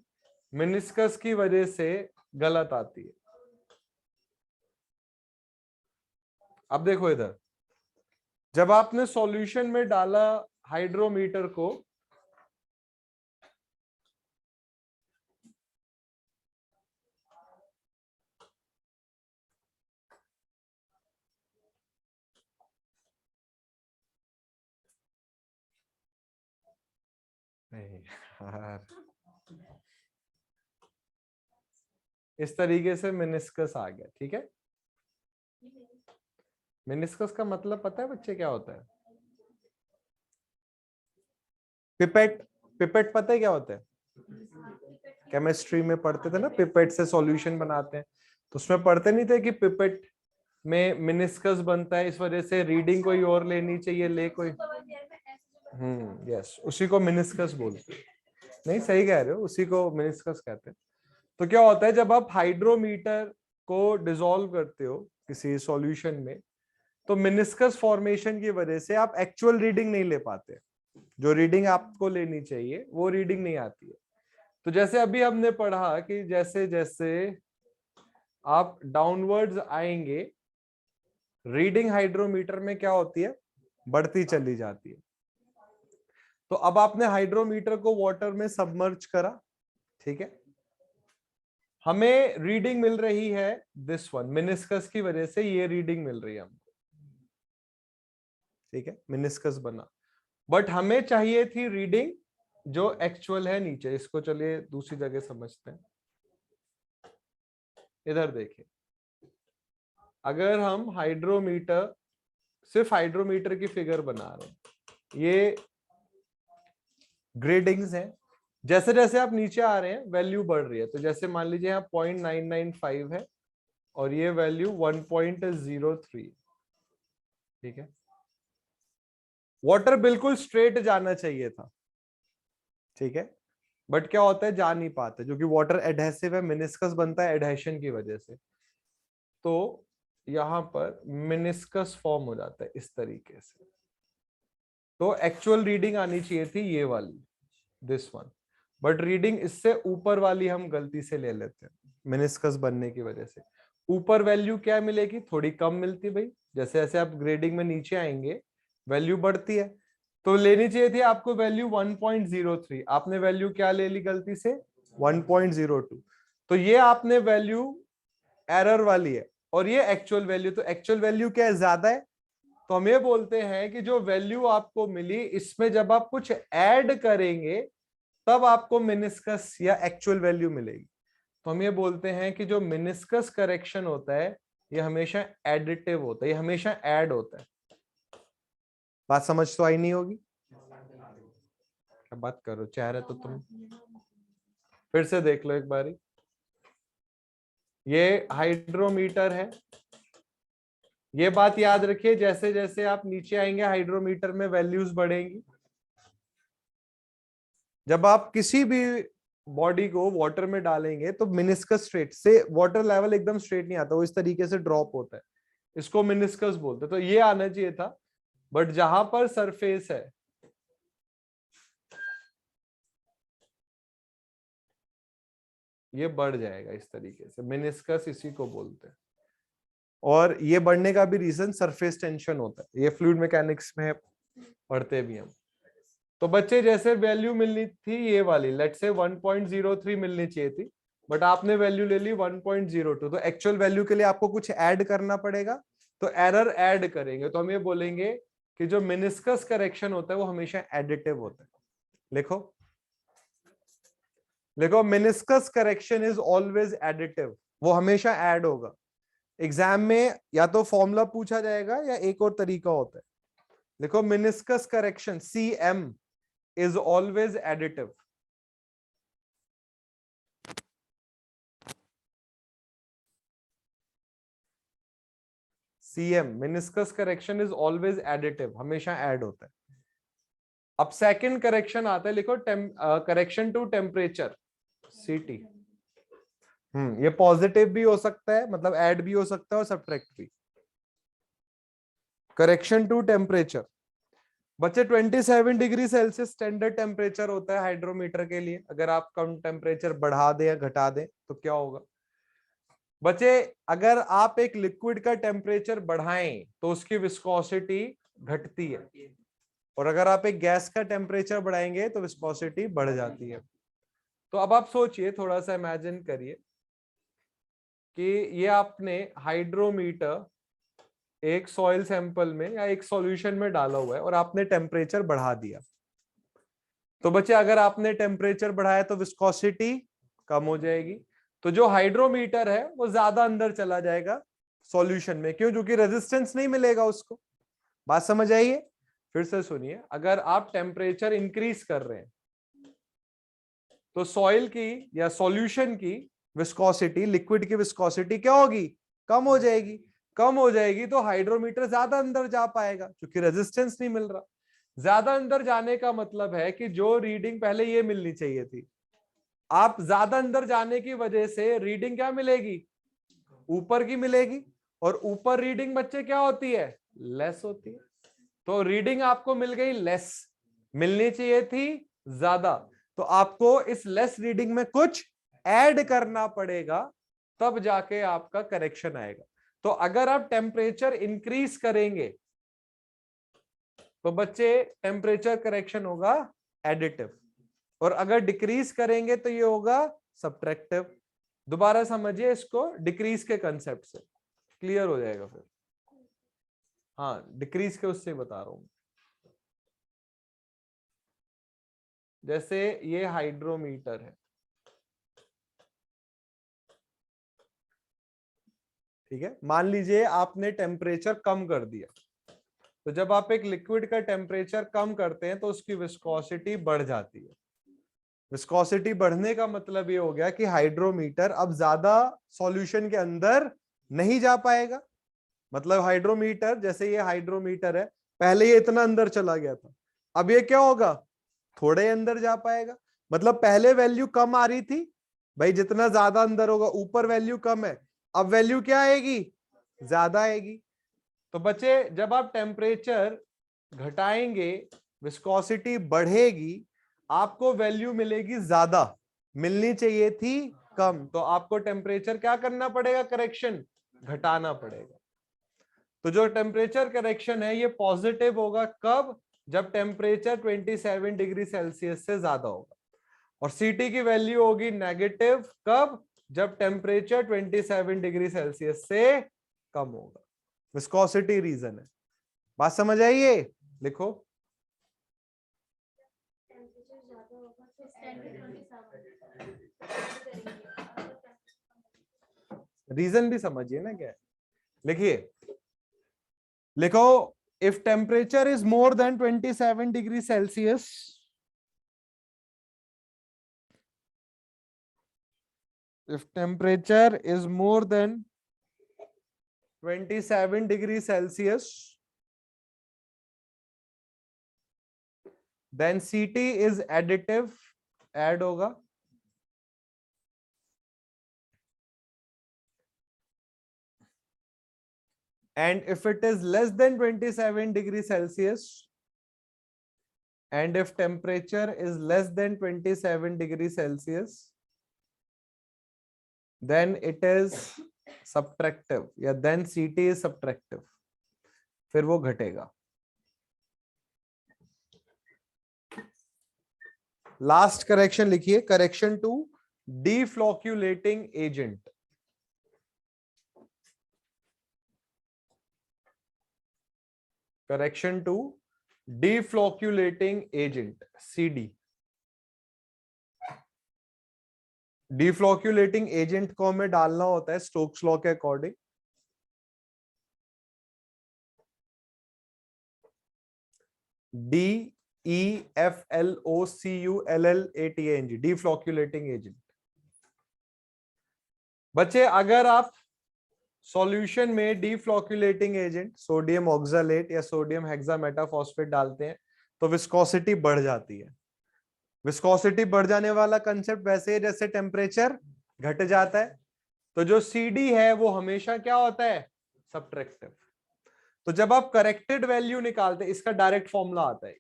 मेनिस्कस की वजह से गलत आती है। अब देखो इधर, जब आपने सॉल्यूशन में डाला हाइड्रोमीटर को, इस तरीके से मेनिस्कस आ गया, ठीक है। मेनिस्कस का मतलब पता है बच्चे क्या होता है? पिपेट, पिपेट पता है क्या होता है? केमिस्ट्री में पढ़ते थे ना, पिपेट से सॉल्यूशन बनाते हैं, तो उसमें पढ़ते नहीं थे कि पिपेट में मेनिस्कस बनता है, इस वजह से रीडिंग कोई और लेनी चाहिए, ले कोई। यस, उसी को मेनिस्कस बोलते हैं। नहीं, सही कह रहे हो, उसी को मेनिस्कस कहते हैं। तो क्या होता है जब आप हाइड्रोमीटर को डिसॉल्व करते हो किसी सॉल्यूशन में, तो मिनिस्कस फॉर्मेशन की वजह से आप एक्चुअल रीडिंग नहीं ले पाते, जो रीडिंग आपको लेनी चाहिए वो रीडिंग नहीं आती है। तो जैसे अभी हमने पढ़ा कि जैसे जैसे आप डाउनवर्ड्स आएंगे, रीडिंग हाइड्रोमीटर में क्या होती है, बढ़ती चली जाती है। तो अब आपने हाइड्रोमीटर को वाटर में सबमर्ज करा, ठीक है, हमें रीडिंग मिल रही है दिस वन, मिनिस्कस की वजह से ये रीडिंग मिल रही है हमको, ठीक है, मिनिस्कस बना। बट हमें चाहिए थी रीडिंग जो एक्चुअल है नीचे। इसको चलिए दूसरी जगह समझते हैं। इधर देखिए, अगर हम हाइड्रोमीटर, सिर्फ हाइड्रोमीटर की फिगर बना रहे हैं, ये ग्रेडिंग्स हैं, जैसे जैसे आप नीचे आ रहे हैं वैल्यू बढ़ रही है। तो जैसे मान लीजिए यहाँ 0.995 है और ये वैल्यू 1.03, ठीक है। वाटर बिल्कुल स्ट्रेट जाना चाहिए था, ठीक है, बट क्या होता है जा नहीं पाते, जो कि वाटर एडहेसिव है, मिनिस्कस बनता है एडहेशन की वजह से। तो यहां पर मिनिस्कस फॉर्म हो जाता है इस तरीके से। तो एक्चुअल रीडिंग आनी चाहिए थी ये वाली, दिस वन, बट रीडिंग इससे ऊपर वाली हम गलती से ले लेते हैं मिनिस्कस बनने की वजह से। ऊपर वैल्यू क्या मिलेगी, थोड़ी कम मिलती है भाई, जैसे जैसे आप ग्रेडिंग में नीचे आएंगे वैल्यू बढ़ती है। तो लेनी चाहिए थी आपको वैल्यू 1.03, आपने वैल्यू क्या ले ली गलती से, 1.02। तो ये आपने वैल्यू एरर वाली है और ये एक्चुअल वैल्यू, तो एक्चुअल वैल्यू क्या है, ज्यादा है। तो हम ये बोलते हैं कि जो वैल्यू आपको मिली इसमें जब आप कुछ ऐड करेंगे तब आपको मिनिस्कस या एक्चुअल वैल्यू मिलेगी। तो हम ये बोलते हैं कि जो मिनिस्कस करेक्शन होता है ये हमेशा एडिटिव होता है, ये हमेशा ऐड होता है। बात समझ तो आई नहीं होगी, क्या बात करो, चेहरे तो तुम फिर से देख लो एक बारी। ये हाइड्रोमीटर है, ये बात याद रखिए, जैसे जैसे आप नीचे आएंगे हाइड्रोमीटर में वैल्यूज बढ़ेंगी। जब आप किसी भी बॉडी को वाटर में डालेंगे तो मिनिस्कस स्ट्रेट से, वाटर लेवल एकदम स्ट्रेट नहीं आता, वो इस तरीके से ड्रॉप होता है, इसको मिनिस्कस बोलते हैं। तो ये आना चाहिए था, बट जहां पर सरफेस है ये बढ़ जाएगा इस तरीके से, मिनिस्कस इसी को बोलते हैं। और ये बढ़ने का भी रीजन सरफेस टेंशन होता है, ये फ्लूइड मैकेनिक्स में पढ़ते भी हम। तो बच्चे जैसे वैल्यू मिलनी थी ये वाली, लेट से 1.03 मिलनी चाहिए थी, बट आपने वैल्यू ले ली 1.02। तो एक्चुअल वैल्यू के लिए आपको कुछ ऐड करना पड़ेगा, तो एरर ऐड करेंगे। तो हम ये बोलेंगे कि जो मिनिस्कस करेक्शन होता है वो हमेशा एडिटिव होता है। लिखो लिखो, meniscus correction is always additive, वो हमेशा ऐड होगा। एग्जाम में या तो फॉर्मूला पूछा जाएगा या एक और तरीका होता है। देखो, meniscus correction CM is always additive. CM meniscus correction is always additive, हमेशा ऐड होता है। अब सेकंड करेक्शन आता है, लिखो करेक्शन टू टेम्परेचर CT। ये पॉजिटिव भी हो सकता है, मतलब ऐड भी हो सकता है और सब्ट्रैक्ट भी। करेक्शन टू टेम्परेचर बच्चे 27 डिग्री सेल्सियस स्टैंडर्ड टेम्परेचर होता है हाइड्रोमीटर के लिए। अगर आप कम टेम्परेचर बढ़ा दें या घटा दें तो क्या होगा बच्चे, अगर आप एक लिक्विड का टेम्परेचर बढ़ाएं तो उसकी विस्कोसिटी घटती है, और अगर आप एक गैस का टेम्परेचर बढ़ाएंगे तो विस्कोसिटी बढ़ जाती है। तो अब आप सोचिए, थोड़ा सा इमेजिन करिए कि ये आपने हाइड्रोमीटर एक सॉइल सैंपल में या एक सॉल्यूशन में डाला हुआ है और आपने टेम्परेचर बढ़ा दिया। तो बच्चे अगर आपने टेम्परेचर बढ़ाया तो विस्कोसिटी कम हो जाएगी, तो जो हाइड्रोमीटर है वो ज्यादा अंदर चला जाएगा सॉल्यूशन में। क्यों? क्योंकि रेजिस्टेंस नहीं मिलेगा उसको। बात समझ आइए, फिर से सुनिए, अगर आप टेम्परेचर इंक्रीज कर रहे हैं तो सॉइल की या सॉल्यूशन की विस्कोसिटी, लिक्विड की विस्कोसिटी क्या होगी? कम हो जाएगी। कम हो जाएगी तो हाइड्रोमीटर ज्यादा अंदर जा पाएगा क्योंकि रेजिस्टेंस नहीं मिल रहा। ज्यादा अंदर जाने का मतलब है कि जो रीडिंग पहले ये मिलनी चाहिए थी आप ज्यादा अंदर जाने की वजह से रीडिंग क्या मिलेगी, ऊपर की मिलेगी, और ऊपर रीडिंग बच्चे क्या होती है, लेस होती है। तो रीडिंग आपको मिल गई लेस, मिलनी चाहिए थी ज्यादा, तो आपको इस लेस रीडिंग में कुछ ऐड करना पड़ेगा, तब जाके आपका करेक्शन आएगा। तो अगर आप टेम्परेचर इंक्रीज करेंगे तो बच्चे टेम्परेचर करेक्शन होगा एडिटिव, और अगर डिक्रीज करेंगे तो ये होगा सब्ट्रैक्टिव। दोबारा समझिए इसको डिक्रीज के कंसेप्ट से, क्लियर हो जाएगा फिर। हाँ, डिक्रीज के उससे बता रहा हूं। जैसे ये हाइड्रोमीटर है, ठीक है, मान लीजिए आपने टेम्परेचर कम कर दिया, तो जब आप एक लिक्विड का टेम्परेचर कम करते हैं तो उसकी विस्कोसिटी बढ़ जाती है। विस्कोसिटी बढ़ने का मतलब ये हो गया कि हाइड्रोमीटर अब ज्यादा सॉल्यूशन के अंदर नहीं जा पाएगा। मतलब हाइड्रोमीटर, जैसे ये हाइड्रोमीटर है, पहले ये इतना अंदर चला गया था, अब ये क्या होगा, थोड़े अंदर जा पाएगा। मतलब पहले वैल्यू कम आ रही थी, भाई जितना ज्यादा अंदर होगा, ऊपर वैल्यू कम है, अब वैल्यू क्या आएगी, ज्यादा आएगी। तो बच्चे जब आप टेम्परेचर घटाएंगे, विस्कोसिटी बढ़ेगी, आपको वैल्यू मिलेगी ज्यादा, मिलनी चाहिए थी कम, तो आपको टेम्परेचर क्या करना पड़ेगा, करेक्शन घटाना पड़ेगा। तो जो टेम्परेचर करेक्शन है ये पॉजिटिव होगा कब, जब टेम्परेचर 27 डिग्री सेल्सियस से ज्यादा होगा, और सीटी की वैल्यू होगी नेगेटिव कब, जब टेम्परेचर 27 डिग्री सेल्सियस से कम होगा। विस्कोसिटी रीजन है, बात समझ आई ये, लिखो। रीजन भी समझिए ना क्या है, लिखिए, लिखो, if temperature is more than 27 degree Celsius, if temperature is more than 27 degree Celsius, then CT is additive, add होगा, and if it is less than 27 degree Celsius, and if temperature is less than 27 degree Celsius, then it is subtractive, या then CT is subtractive, फिर वो घटेगा। लास्ट करेक्शन लिखिए, correction to deflocculating agent. Correction to deflocculating agent, CD। Deflocculating agent को हमें डालना होता है स्टोक्स लॉ के अकॉर्डिंग। DEFLOCULLATING, deflocculating agent. बच्चे अगर आप सॉल्यूशन में डिफ्लोक्यूलेटिंग एजेंट सोडियम ऑक्सलेट या सोडियम हेक्सामेटाफॉस्फेट डालते हैं तो विस्कोसिटी बढ़ जाती है। विस्कोसिटी बढ़ जाने वाला कंसेप्ट वैसे है जैसे टेम्परेचर घट जाता है, तो जो CD है वो हमेशा क्या होता है, सब्ट्रैक्टिव। तो जब आप करेक्टेड वैल्यू निकालते हैं, इसका डायरेक्ट फॉर्मूला आता है।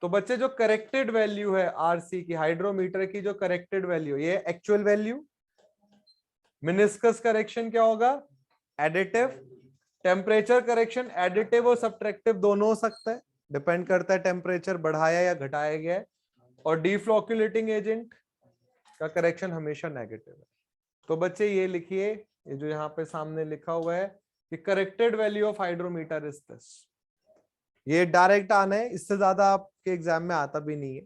तो बच्चे जो करेक्टेड वैल्यू है RC की, हाइड्रोमीटर की जो करेक्टेड वैल्यू, ये एक्चुअल वैल्यू। मिनिस्कस करेक्शन क्या होगा, एडिटिव। टेम्परेचर करेक्शन एडिटिव और सब्ट्रैक्टिव दोनों हो सकता है, डिपेंड करता है टेम्परेचर बढ़ाया या घटाया गया है। और डिफ्लोक्यूलेटिंग एजेंट का करेक्शन हमेशा नेगेटिव है। तो बच्चे ये लिखिए, ये जो यहाँ पे सामने लिखा हुआ है कि corrected value of hydrometer is this. ये डायरेक्ट आना है, इससे ज्यादा आपके एग्जाम में आता भी नहीं है,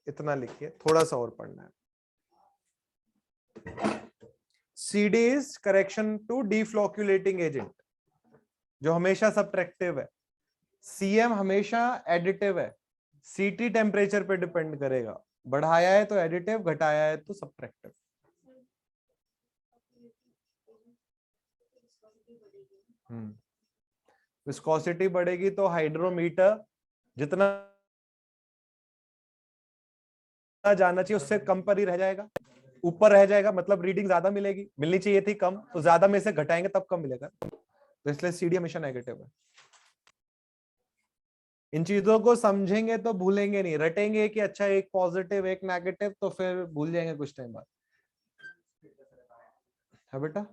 इतना लिखिए, थोड़ा सा और पढ़ना है। CD is correction to deflocculating agent, जो हमेशा सब्ट्रैक्टिव है। CM हमेशा एडिटिव है। CT टेम्परेचर पे डिपेंड करेगा, बढ़ाया है तो एडिटिव, घटाया है तो सब्ट्रैक्टिव। विस्कोसिटी बढ़ेगी तो हाइड्रोमीटर जितना जाना चाहिए उससे कम पर ही रह जाएगा, ऊपर रह जाएगा मतलब रीडिंग ज्यादा मिलेगी, मिलनी चाहिए थी कम, तो ज्यादा में से घटाएंगे तब कम मिलेगा, तो इसलिए CD हमेशा नेगेटिव है। इन चीजों को समझेंगे तो भूलेंगे नहीं, रटेंगे कि अच्छा एक पॉजिटिव एक नेगेटिव, तो फिर भूल जाएंगे कुछ टाइम बाद। है बेटा?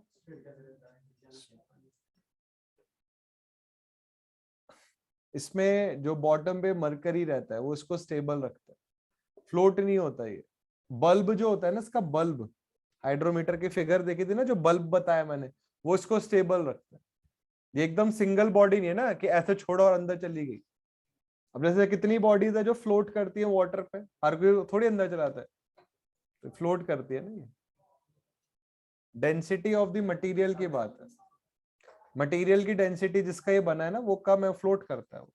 इसमें जो बॉटम पे मरकरी रहता है वो इसको स्टेबल रखता है, फ्लोट नहीं होता ये। बल्ब जो होता है ना, इसका बल्ब, हाइड्रोमीटर की फिगर देखी थी ना, जो बल्ब बताया मैंने, वो इसको स्टेबल रखता है। ये एकदम सिंगल बॉडी नहीं है ना कि ऐसे छोड़ा और अंदर चली गई। अब जैसे कितनी बॉडीज है जो फ्लोट करती है वाटर पे, हर कोई थोड़ी अंदर चलाता है, तो फ्लोट करती है ना। ये डेंसिटी ऑफ द मटेरियल की बात है, मटेरियल की डेंसिटी जिसका ये बना है ना वो कम है, फ्लोट करता है वो।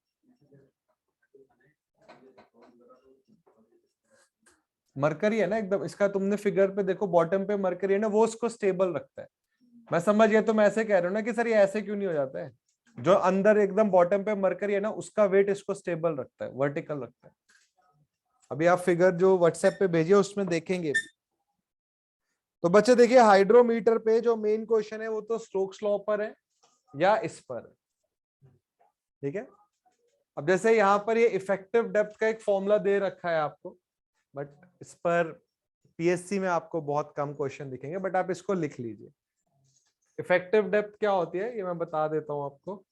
मरकरी है ना एकदम, इसका तुमने फिगर पे देखो, बॉटम पे मरकरी है ना, वो उसको स्टेबल रखता है। मैं समझ गया, तुम ऐसे कह रहे हो ना कि सर ये ऐसे क्यों नहीं हो जाता है, जो अंदर एकदम बॉटम पे मरकरी है ना उसका वेट इसको स्टेबल रखता है, वर्टिकल रखता है। अभी आप फिगर जो व्हाट्सएप पे भेजिए उसमें देखेंगे। तो बच्चे देखिए, हाइड्रोमीटर पे जो मेन क्वेश्चन है वो तो स्टोक्स लॉ पर है या इस पर, ठीक है। अब जैसे यहाँ पर ये इफेक्टिव डेप्थ का एक फॉर्मूला दे रखा है आपको, बट इस पर PSC में आपको बहुत कम क्वेश्चन दिखेंगे, बट आप इसको लिख लीजिए। इफेक्टिव डेप्थ क्या होती है ये मैं बता देता हूं आपको।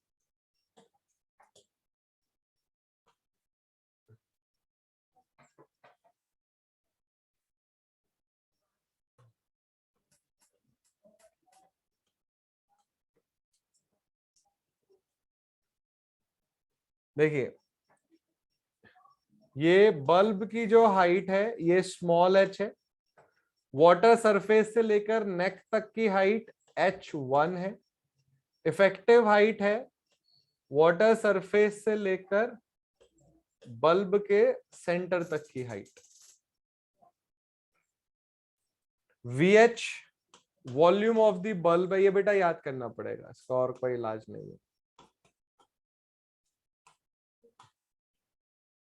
देखिए, ये बल्ब की जो हाइट है ये स्मॉल h है, वाटर सरफेस से लेकर नेक तक की हाइट H1 है, इफेक्टिव हाइट है वाटर सरफेस से लेकर बल्ब के सेंटर तक की height. VH volume of the bulb है, ये बेटा याद करना पड़ेगा, इसका और कोई इलाज नहीं है।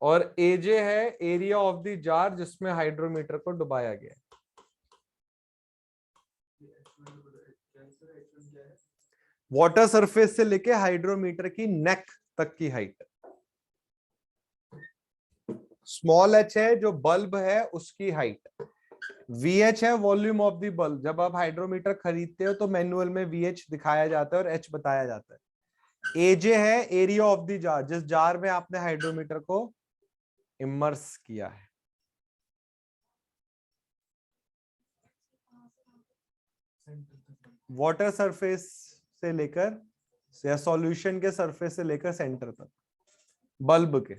और AJ है एरिया ऑफ द जार जिसमें हाइड्रोमीटर को डुबाया गया है। वाटर सरफेस से लेके हाइड्रोमीटर की नेक तक की हाइट। स्मॉल h है जो बल्ब है उसकी हाइट। VH है वॉल्यूम ऑफ द बल्ब, जब आप हाइड्रोमीटर खरीदते हो तो मैनुअल में VH दिखाया जाता है और H बताया जाता है। AJ है एरिया ऑफ द जार, जिस जार में आपने हाइड्रोमीटर को इमर्स किया है। वाटर सरफेस से लेकर या सॉल्यूशन के सरफेस से लेकर सेंटर तक बल्ब के।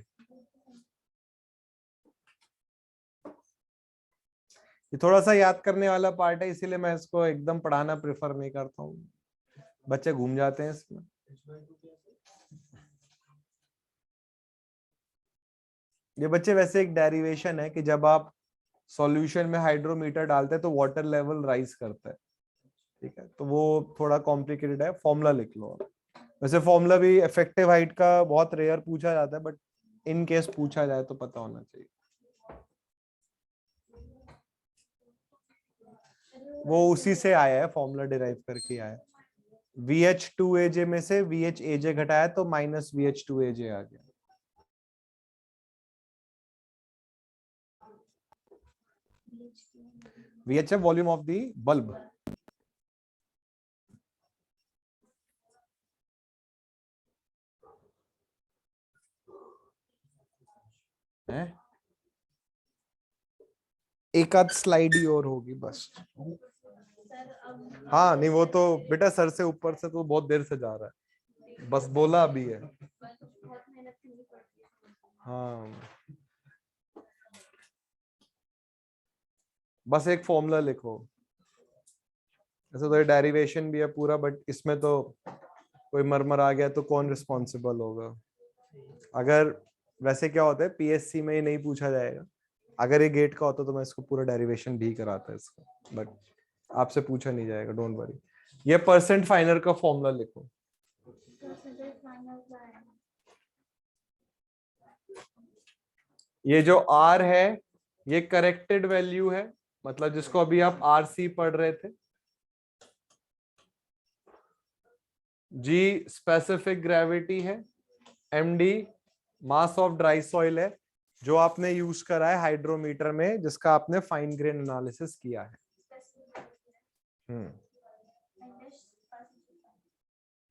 ये थोड़ा सा याद करने वाला पार्ट है, इसीलिए मैं इसको एकदम पढ़ाना प्रेफर नहीं करता हूँ, बच्चे घूम जाते हैं इसमें। ये बच्चे वैसे एक डेरिवेशन है कि जब आप सॉल्यूशन में हाइड्रोमीटर डालते हैं तो वाटर लेवल राइज करता है, ठीक है, तो वो थोड़ा कॉम्प्लिकेटेड है, फॉर्मूला लिख लो। वैसे फॉर्मूला भी इफेक्टिव हाइट का बहुत रेयर पूछा जाता है, बट इन केस पूछा जाए तो पता होना चाहिए। वो उसी से आया है, फॉर्मूला डिराइव करके आया है। VH2AJ में से VHAJ घटाया तो माइनस VH2AJ आ गया। VH है वॉल्यूम ऑफ द बल्ब। है एक आध स्लाइड ही और होगी बस। हाँ नहीं, वो तो बेटा सर से ऊपर से तो बहुत देर से जा रहा है, बस बोला अभी है। हाँ बस एक फॉर्मूला लिखो, ऐसे तो डेरिवेशन भी है पूरा, बट इसमें तो कोई मरमर आ गया तो कौन रिस्पॉन्सिबल होगा। अगर वैसे क्या होता है PSC में ये नहीं पूछा जाएगा, अगर ये गेट का होता तो मैं इसको पूरा डेरिवेशन भी कराता इसका, बट आपसे पूछा नहीं जाएगा, डोंट वरी। ये परसेंट फाइनर का फॉर्मूला लिखो। ये जो R है ये करेक्टेड वैल्यू है, मतलब जिसको अभी आप आरसी पढ़ रहे थे। जी स्पेसिफिक ग्रेविटी है। MD mass of dry soil है, जो आपने यूज करा है हाइड्रोमीटर में, जिसका आपने फाइन ग्रेन एनालिसिस किया है।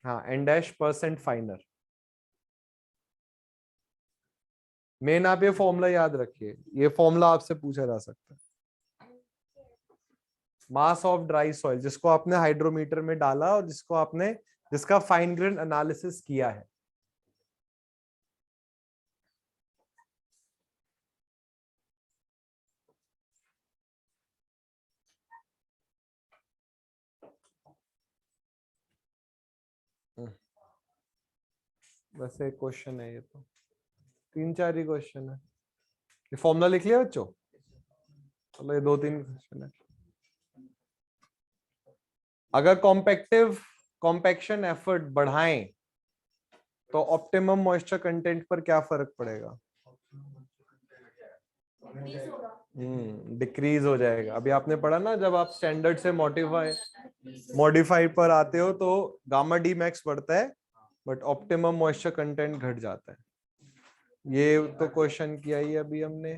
हाँ, एन डैश परसेंट फाइनर। मेन आप ये फॉर्मूला याद रखिए, ये फॉर्मूला आपसे पूछा जा सकता है। मास ऑफ ड्राई सॉइल, जिसको आपने हाइड्रोमीटर में डाला और जिसका फाइन ग्रेन एनालिसिस किया है। वैसे एक क्वेश्चन है ये, तो 3-4 ही क्वेश्चन है। ये फॉर्मूला लिख लिया बच्चों? चलो ये 2-3 क्वेश्चन है। अगर कॉम्पैक्शन एफर्ट बढ़ाएं तो ऑप्टिमम मॉइस्चर कंटेंट पर क्या फर्क पड़ेगा? डिक्रीज हो जाएगा। अभी आपने पढ़ा ना, जब आप स्टैंडर्ड से मॉडिफाइड पर आते हो तो गामा डी मैक्स बढ़ता है, बट ऑप्टिमम मॉइस्चर कंटेंट घट जाता है। ये तो क्वेश्चन किया ही अभी हमने,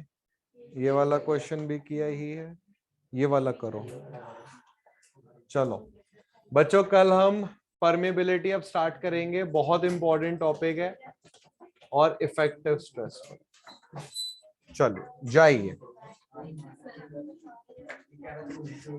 ये वाला क्वेश्चन भी किया ही है, ये वाला करो। चलो बच्चों, कल हम परमेबिलिटी अब स्टार्ट करेंगे, बहुत इंपॉर्टेंट टॉपिक है, और इफेक्टिव स्ट्रेस। चलो जाइए।